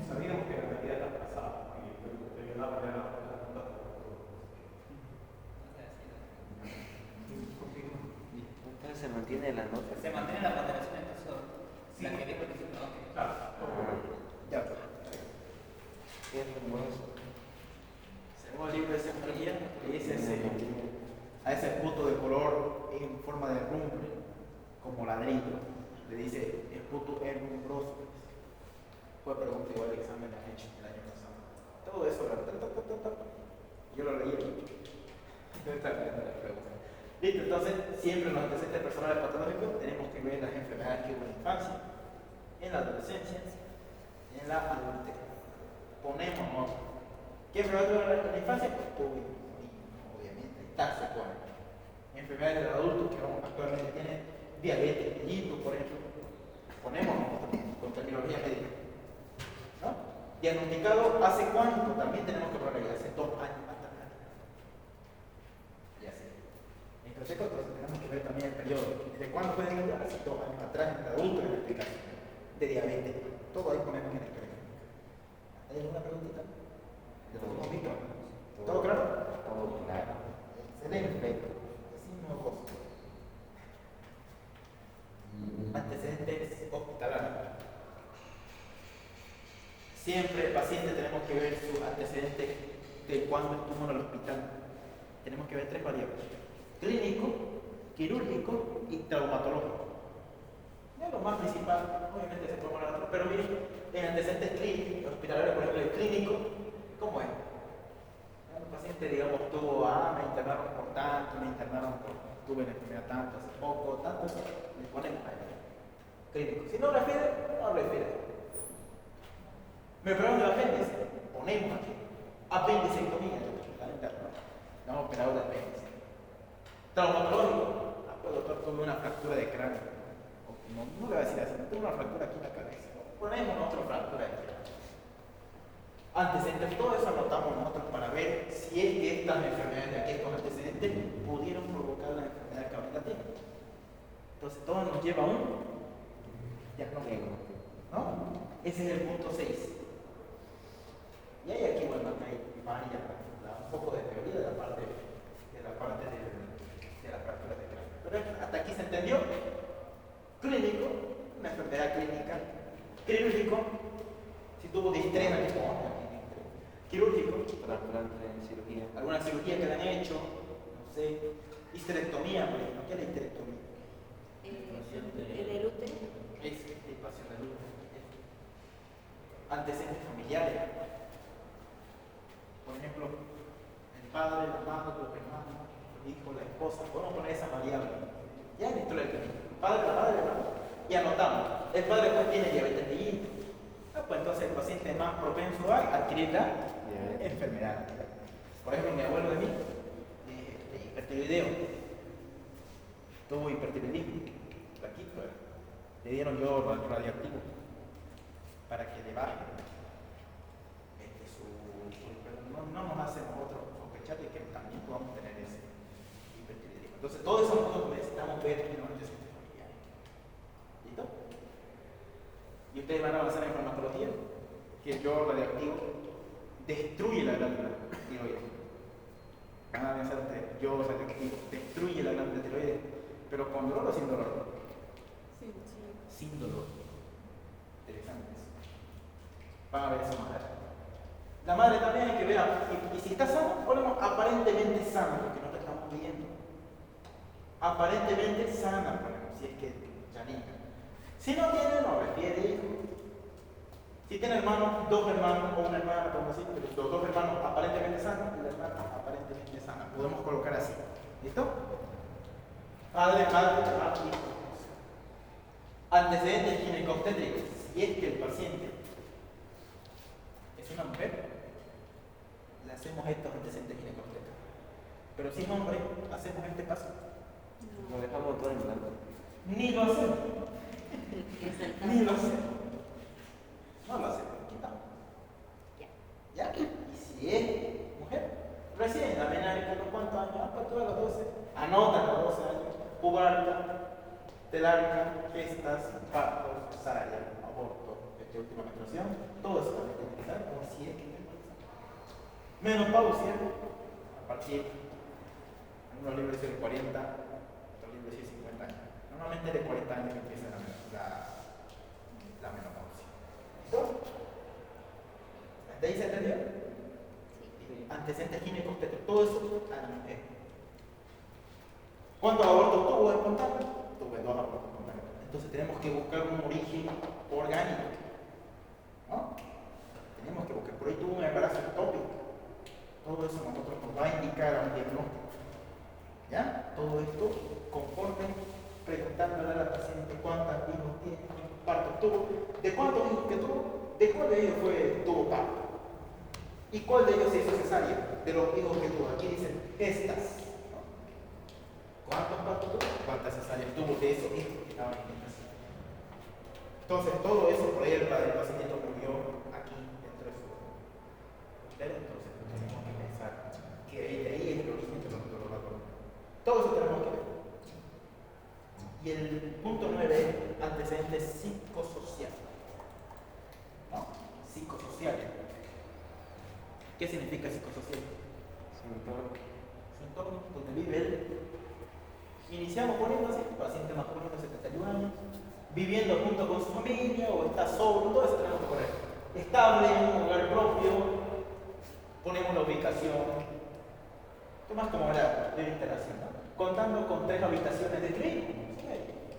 Sabíamos que Ganarías la pasaba y le daba ya la pregunta por todo. se mantiene la nota. Se mantiene la ponderación, entonces Sí. la que dijo que no, que Claro. Ya. Qué hermoso. Según el libro de Sefardía, le dice a ese puto de color en forma de rumbre, como ladrillo, le dice el puto herrumbroso. Fue pregunta igual el examen que han hecho el año pasado. Todo eso, yo lo leí aquí. Listo, entonces siempre en los antecedentes personales patológicos tenemos que ver las enfermedades que hubo en la infancia, en la adolescencia, en la adultez. Ponemos nota. ¿Qué enfermedades hubo en la infancia? Pues tuvo obviamente, tal se pone. Enfermedades del adulto que actualmente tienen diabetes, mellitus, por ejemplo. Ponemos nota con terminología médica. ¿No? Diagnosticado hace cuánto, también tenemos que poner ahí, hace 2 años atrás. Y así. En contexto, entonces tenemos que ver también el periodo. ¿De cuándo fue diagnosticado? Hace 2 años atrás, en el adulto, en este caso. De diabetes. Todo ahí ponemos en el periodo. ¿Hay alguna preguntita? ¿De lo que hemos visto? ¿Todo claro? Todo claro. Excelente. Así me gozo. Antecedentes hospitalarios. Siempre el paciente tenemos que ver sus antecedentes de cuándo estuvo en el hospital. Tenemos que ver 3 variables: clínico, quirúrgico y traumatológico. Ya lo más principal, obviamente se puede poner otro, pero miren, en antecedentes clínicos, hospitalarios, por ejemplo, el clínico, ¿cómo es? El paciente, digamos, tuvo, me internaron por tanto, me internaron por, tuve la enfermedad tanto, hace poco, tanto, le ponemos ahí. Clínico. Si no refiere, no refiere. Me operaron del apéndice, ponemos aquí. Apendicectomía, la interna. No hemos operado de apéndice. Traumatológico. Pues doctor, tuve una fractura de cráneo. No le voy a decir así, tuve una fractura aquí en la cabeza. Ponemos otra fractura aquí. Antecedentes, todo eso anotamos nosotros para ver si es que estas enfermedades de aquí, estos antecedentes, pudieron provocar la enfermedad que ahorita tengo. Entonces todo nos lleva a un diagnóstico. ¿No? Ese es el punto 6. Y hay aquí, bueno, hay varias, un poco de teoría de la parte de la fractura de cráneo. Pero hasta aquí se entendió. Clínico, una enfermedad clínica. Quirúrgico, si tuvo distrema, quirúrgico, Trasplante en cirugía. alguna cirugía que le han hecho, no sé, histerectomía, por ejemplo. ¿Qué es la histerectomía? El útero. Es extirpación del útero. Antecedentes familiares. Por ejemplo, el padre, la madre, los hermanos, el hijo, la esposa. Podemos poner esa variable. Ya en la historia del clínico. El padre, la madre, el hermano. Y anotamos. El padre pues tiene diabetes mellitus. Pues entonces el paciente es más propenso a adquirir la enfermedad. Por ejemplo, mi abuelo de mí, hipertiroideo. Tuvo hipertiroidismo. Flaquito. Le dieron yo radioactivo para que le baje no nos hace nosotros sospechar de que también podamos tener ese hipertiroidismo. Entonces, todo eso nosotros necesitamos ver en los antecedentes familiares. ¿Listo? Y ustedes van a avanzar en farmacología, que el yodo radioactivo destruye la glándula tiroides. Van a avanzar ustedes, yodo radioactivo destruye la glándula tiroides, pero con dolor o sin dolor. Sin dolor. Interesante eso. Van a ver eso más adelante. La madre también hay que ver, y si está sana, ponemos aparentemente sana, porque no lo estamos viendo. Aparentemente sana, ponemos, si es que Janina. Si no tiene, no refiere hijo. Si tiene hermanos, 2 hermanos o una hermana, podemos decir, pero los 2 hermanos aparentemente sanos y la hermana aparentemente sana. Podemos colocar así. ¿Listo? Padre, madre, hermano, hijo. Antecedentes ginecobstétricos. Si es que el paciente es una mujer, le hacemos estos antecedentes ginecobstétricos. Pero si es hombre, hacemos este paso. Lo dejamos todo en blanco. Ni lo hacemos. Ni lo hacemos. No lo hacemos, quitamos. ¿Ya? Y si es mujer, recién, la menarca, ¿con cuántos años? Pues todos los 12. Anotan los 12 años. Puberta, telarca, gestas, parto, cesárea, aborto, última menstruación, todo eso también tiene que estar como si es que menopausia, a partir, en unos libros dicen 40, otros libros dicen 50 años. normalmente de 40 años que empieza la menopausia. ¿Listo? ¿Hasta ahí se entendió? Sí. Antecedentes químicos, todo eso a la mujer. ¿Cuántos abortos tuvo espontáneos? Tuve 2 abortos espontáneos. Entonces tenemos que buscar un origen orgánico, ¿no? Tenemos que buscar, por ahí tuvo un embarazo ectópico. Todo eso nosotros nos va a indicar a un diagnóstico. ¿Ya? Todo esto conforme preguntándole a la paciente cuántos hijos tiene, cuántos partos tuvo, de cuántos hijos que tuvo, de cuál de ellos tuvo parto y cuál de ellos se hizo cesárea, de los hijos que tuvo. Aquí dicen estas. ¿Cuántos partos tuvo? ¿Cuántas cesáreas tuvo de esos hijos que estaban en gestación? Entonces, todo eso, por ahí el paciente murió aquí dentro de su útero. Entonces, tenemos que pensar que de ahí es el origen de los dolores. Todo eso tenemos que ver. Y el punto 9 es antecedentes psicosociales. ¿No? Psicosociales. ¿Qué significa psicosocial? Entorno donde vive él. Iniciamos poniendo así, paciente masculino de 71 años, viviendo junto con su familia o está solo, todo eso tenemos que poner. Estable, en un lugar propio, ponemos la ubicación. Esto más como la de interacción, ¿no? Contando con 3 habitaciones de clima, ¿sí?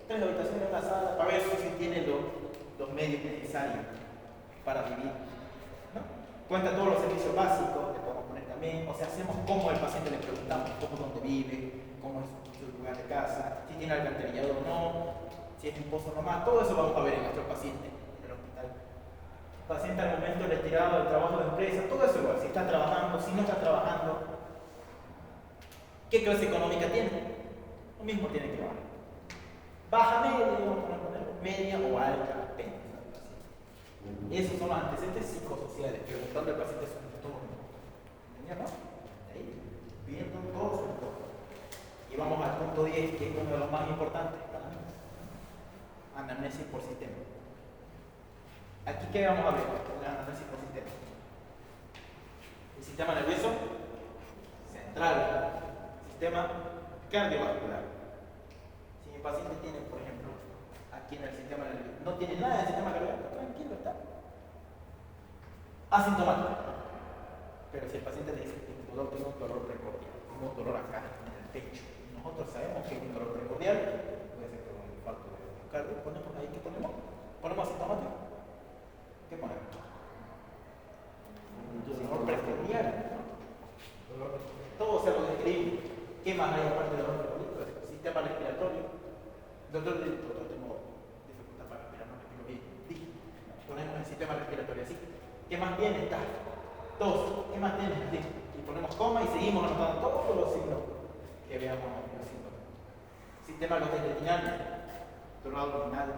3 habitaciones en la sala, para ver si tiene los medios necesarios para vivir, ¿no? Cuenta todos los servicios básicos, le podemos poner también, o sea, hacemos como al paciente le preguntamos, cómo dónde vive, cómo es su lugar de casa, si tiene alcantarillado o no, si es un pozo nomás, todo eso vamos a ver en nuestro paciente en el hospital. El paciente al momento retirado del trabajo de empresa, todo eso igual, si está trabajando, si no está trabajando, ¿qué clase económica tiene? Lo mismo tiene que bajar. Baja, media, vamos a poner media o alta, depende. Esos son los antecedentes psicosociales, preguntando al paciente su entorno. ¿Entendieron? Ahí, viendo todo su entorno. Y vamos al punto 10, que es uno de los más importantes para mí. Anamnesis por sistema. Aquí, ¿qué vamos a ver? La anamnesis por sistema. El sistema nervioso central. Sistema cardiovascular. Si mi paciente tiene, por ejemplo, aquí en el sistema nervioso, no tiene nada del sistema cardiovascular, tranquilo está. Asintomático. Pero si el paciente le dice que tengo un dolor precordial, tengo un dolor acá en el pecho, y nosotros sabemos que es un dolor precordial, puede ser por un infarto de miocardio, ponemos ahí, ¿qué ponemos? ¿Ponemos asintomático? ¿Qué ponemos? Dolor precordial, ¿no? Todo se lo describe. ¿Qué más hay aparte del dolor precordial? Sistema respiratorio. Doctor, tengo dificultad para respirar, no respiro bien. Ponemos el sistema respiratorio así. ¿Qué más tiene? Está. Tos. ¿Qué más tiene? Así. Y ponemos coma y seguimos anotando todos los signos que veamos en los síntomas. Sistema gastrointestinal, dolor abdominal,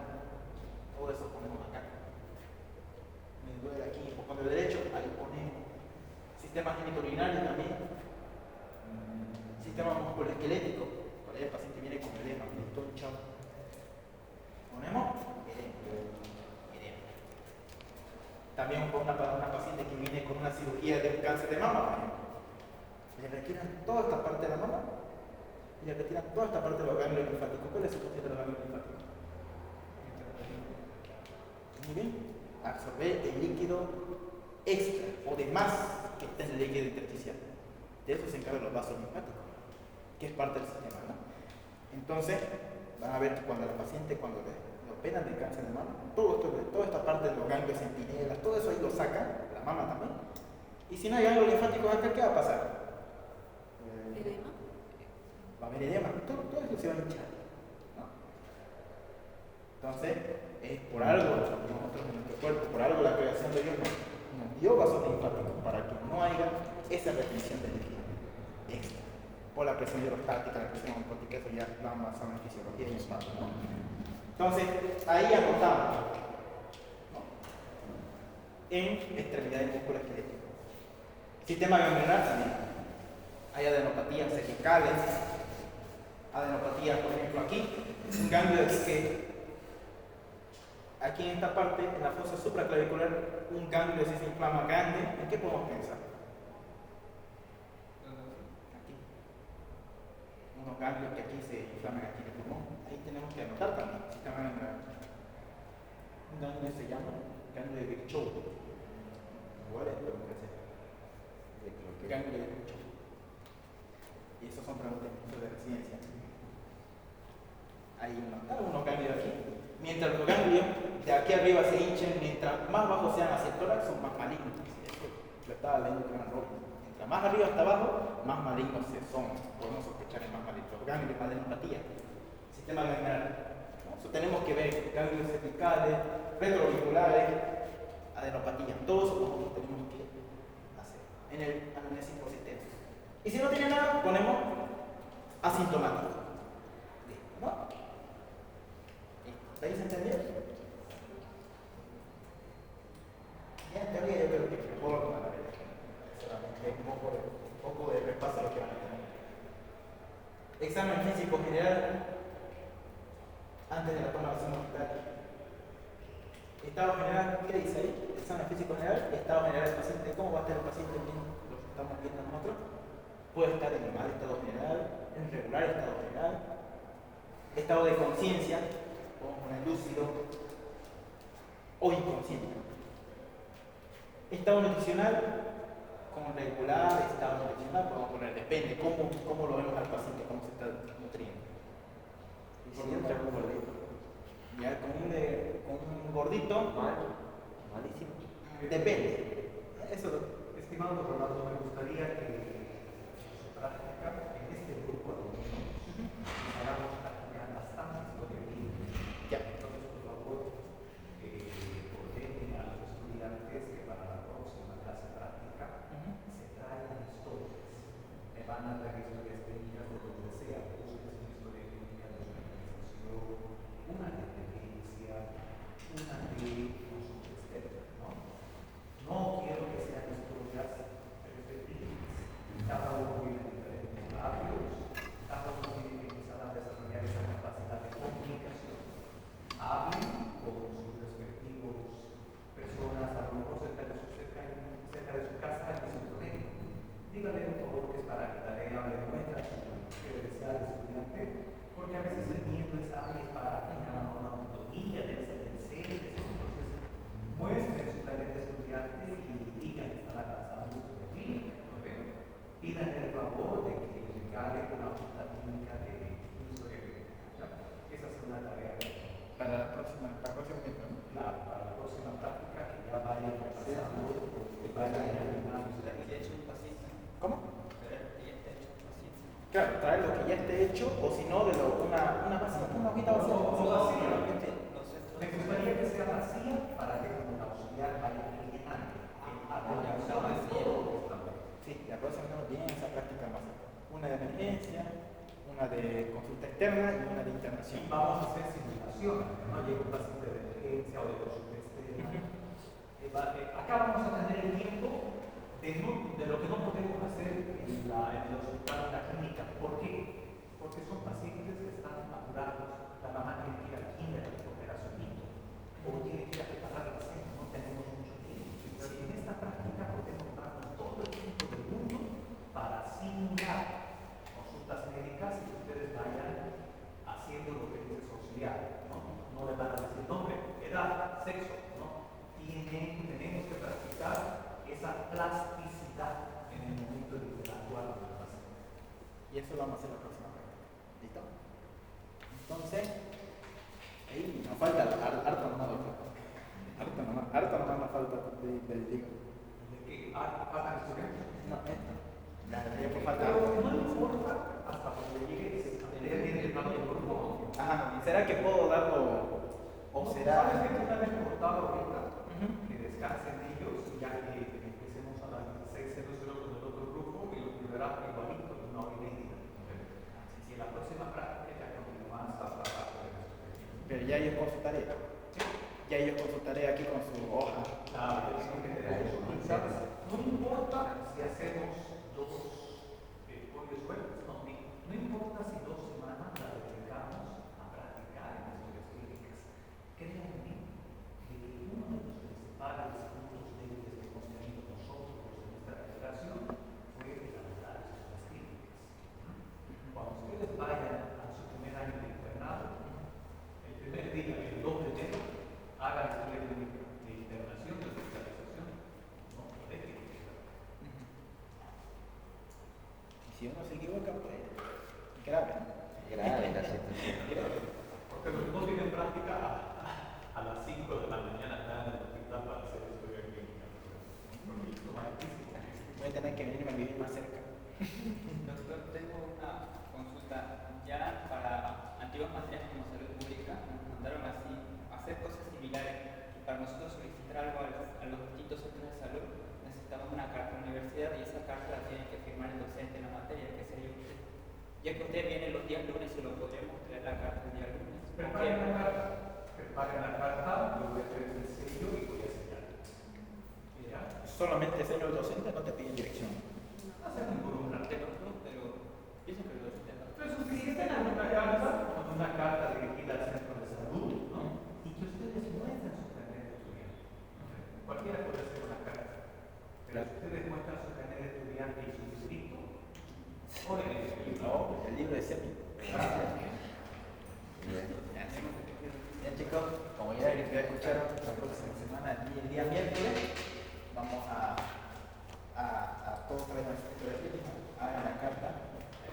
todo eso ponemos acá. Me duele aquí, con el derecho, ahí ponemos. Sistema genitourinario también. Sistema musculoesquelético, por ahí el paciente viene con edema, todo hinchado. Ponemos edema. También para una paciente que viene con una cirugía de un cáncer de mama, por ejemplo. Le retiran toda esta parte de la mama y le retiran toda esta parte de los ganglios linfáticos. ¿Cuál es el función de los ganglios linfáticos? Muy bien. Absorber el líquido extra o de más que está en el líquido intersticial. De eso se encargan los vasos linfáticos, que es parte del sistema, ¿no? Entonces, van a ver que cuando la paciente, cuando le operan de cáncer de mama, toda esta parte de los ganglios centinelas, todo eso ahí lo sacan, la mama también. Y si no hay ganglios linfáticos acá, ¿qué va a pasar? ¿Edema? Va a haber edema, todo eso se va a hinchar, ¿no? Entonces, es por algo, nosotros en nuestro cuerpo, por algo la creación de Dios nos dio vasos linfáticos para que no haya esa retención de líquido extra. Por la presión hidrostática, la presión osmótica, eso ya va más a la fisiología y espacio, ¿no? Entonces, ahí anotamos, ¿no? En extremidades musculoesqueléticas. Sistema ganglionar también. Hay adenopatías cervicales, adenopatías, por ejemplo, aquí, un ganglio de aquí que, aquí en esta parte, en la fosa supraclavicular, un ganglio si se inflama grande, ¿en qué podemos pensar? Aquí. Unos ganglios que aquí se inflaman aquí en el pulmón, ahí. tenemos que anotar también. Si están en un ganglio se llama ganglio de Virchow. Igual es lo que hace. Ganglio de Virchow. Y esos son preguntas de residencia. Hay unos ganglios aquí. Mientras los ganglios de aquí arriba se hinchen, mientras más bajos sean hacia el tórax, son más malignos. Eso lo estaba leyendo con el Robin. Mientras más arriba hasta abajo, más malignos son. Podemos sospechar en más malignos. Los ganglios, adenopatía. Sistema ganglionar. ¿No? Eso tenemos que ver ganglios cervicales, retroauriculares, adenopatía. Todos eso nosotros tenemos que hacer en el anamnesis positero. Y si no tiene nada, ponemos asintomático. ¿No? ¿Ahí se entendió? Ya en teoría yo creo que mejor solamente un poco de repaso a lo que van a tener. Examen físico general antes de la toma de acción hospital. Estado general, ¿qué dice ahí? Examen físico general, estado general del paciente. ¿Cómo va a estar el paciente viendo lo que estamos viendo nosotros? Puede estar en mal estado general, en regular estado general, estado de conciencia, podemos poner lúcido o inconsciente. Estado nutricional, como regular, estado nutricional, podemos poner depende, cómo lo vemos al paciente, cómo se está nutriendo. Y si entra un gordito. Ya, con un gordito, Malísimo. depende. Eso, Estimado Rolando, me gustaría que en su práctica, en este grupo de alumnos, hagamos practicar bastante historia clínica. ya. Entonces, por favor, ordenen a los estudiantes que para la próxima clase práctica se traigan historias. Me van a traer historias clínicas de donde sea. Busquen una historia clínica de una organización, una de emergencia, una de consulta externa, ¿no? No quiero que sean historias repetidas. Cada uno viene en diferentes barrios, cada uno tiene que empezar a desarrollar esa capacidad de comunicación. Hablen con sus respectivos personas, a lo mejor cerca de su casa, y se ponen. Díganle por favor que es para que tarea de nuestra credencial de estudiante, porque a veces el miedo es para una autonomía, debe ser del ser, entonces muestren su talento de estudiante y digan que están alcanzando su clínica. Pidan el favor de que les regale una hojita clínica de una historia clínica. Esa es una tarea Para la próxima tiempo, ¿no? para la próxima práctica, que ya vayan repasando, que vayan animando. ¿Cómo? Claro, traer lo que ya esté hecho, o si no, una hojita vacía. Me gustaría que sea vacía para que como auxiliar vaya rellenando. Sí, la próxima tenemos bien esa práctica más. Una de emergencia, una de consulta externa y una de internación. Y vamos a hacer simulaciones, no llega un paciente de emergencia o de consulta externa. Acá vamos a tener el tiempo de lo que no podemos hacer en el hospital, en la clínica. ¿Por qué? Porque son pacientes que están apurados. La mamá tiene que ir al kinder a recoger a su niño, o tiene que ir a preparar la cena, no tenemos mucho tiempo. Entonces, en esta práctica podemos darnos todo el tiempo del mundo para simular consultas médicas y que ustedes vayan haciendo lo que dice su auxiliar, ¿no? No le van a decir nombre, edad, sexo, ¿no? Tenemos que practicar esa plasticidad en el momento de interactuar con el paciente. Y eso lo vamos a hacer la próxima vez. ¿Listo? Entonces, ahí nos falta harto nomás. Harto nomás nos falta del digo. ¿De qué? ¿Para estudiantes? No, esto. Ya por falta. Pero no importa hasta donde llegue a leer bien el plano del grupo. Ajá, ¿será que puedo darlo? ¿O será? ¿Sabes que tú me has cortado ahorita? Que descansen ellos y ya que empecemos a las 6:00 con el otro grupo y lo liberará igualito en 1 hora y media. Y en la próxima práctica ya continuamos hasta la parte de nuestro. Pero ya ellos con su tarea. Ya ellos con su tarea aquí con su hoja. Claro, eso que tenemos. ¿Sabes? No importa si hacemos 2 folios web, no importa si 2 semanas las dedicamos a practicar en las historias clínicas. Créanme que uno de los principales puntos débiles que hemos tenido nosotros en nuestra generación fue elaborar historias clínicas. Cuando ustedes vayan a su primer año de internado, más cerca. Doctor, tengo una consulta. Ya para antiguas materias como salud pública nos mandaron así a hacer cosas similares. Para nosotros solicitar algo a los distintos centros de salud necesitamos una carta de la universidad y esa carta la tiene que firmar el docente en la materia, que sería usted. Ya que usted viene los días lunes, se lo podríamos traer la carta el día lunes. Preparen la carta, yo voy a traer el sello y voy a sellar. ¿Ya? Solamente sello el docente, no te piden dirección. No se ningún una. Te lo juro, pero pienso que el docente no. Pero es suficiente con una carta dirigida al centro de salud, ¿no? Y que ustedes muestren su carnet de estudiante. Cualquiera puede hacer una carta. Pero si ustedes muestran su carnet de estudiante y su distrito, o en el distrito. No, el libro de CEPI. Bien. Bien chicos, como ya escucharon, la próxima semana, el día miércoles, vamos a todos traer nuestro historia clínica, hagan la carta,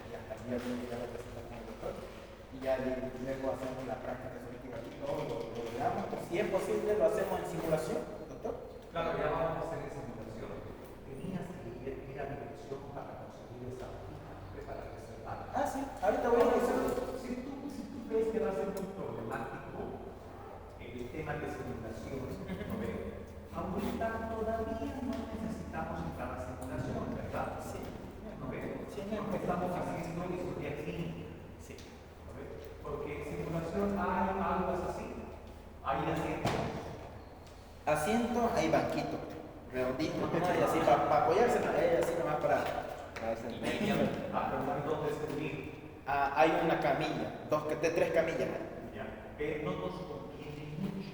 y hasta el día lunes ya lo presentamos al doctor, y ya luego hacemos la práctica política aquí, todo lo veamos, si es posible lo hacemos en simulación, doctor. Claro, ya vamos a hacer esa simulación. Tenías que ir a dirección para conseguir esa para reservar. Ah, sí, ahorita voy a revisarlo. Si tú ves que va a ser muy problemático el tema de simulación, ¿no ves? Ahorita todavía no necesitamos entrar a simulación, ¿verdad? Sí. ¿No ves? Sí, Porque estamos haciendo historia clínica. Sí. ¿No ves? Porque en simulación hay algo así, hay asientos. Asiento, hay banquito, redondito, ¿no? Y así para apoyarse en la así nomás para... Pero también donde escribir. Hay una camilla, tres camillas. Ya. No nos conviene mucho.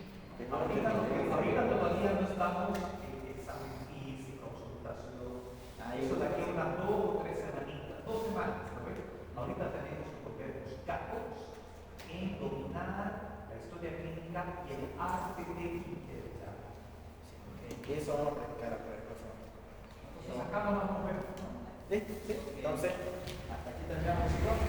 Ahorita todavía no estamos en examen físico, consultación. Eso de aquí a unas 2 o 3 semanitas, 2 semanas, ¿no ves? Ahorita tenemos que volvernos capos en dominar la historia clínica y el arte de interpretar. Y eso vamos a practicar para el próximo. Entonces acá no vamos a ver. ¿Sí? Entonces, hasta aquí terminamos, chicos.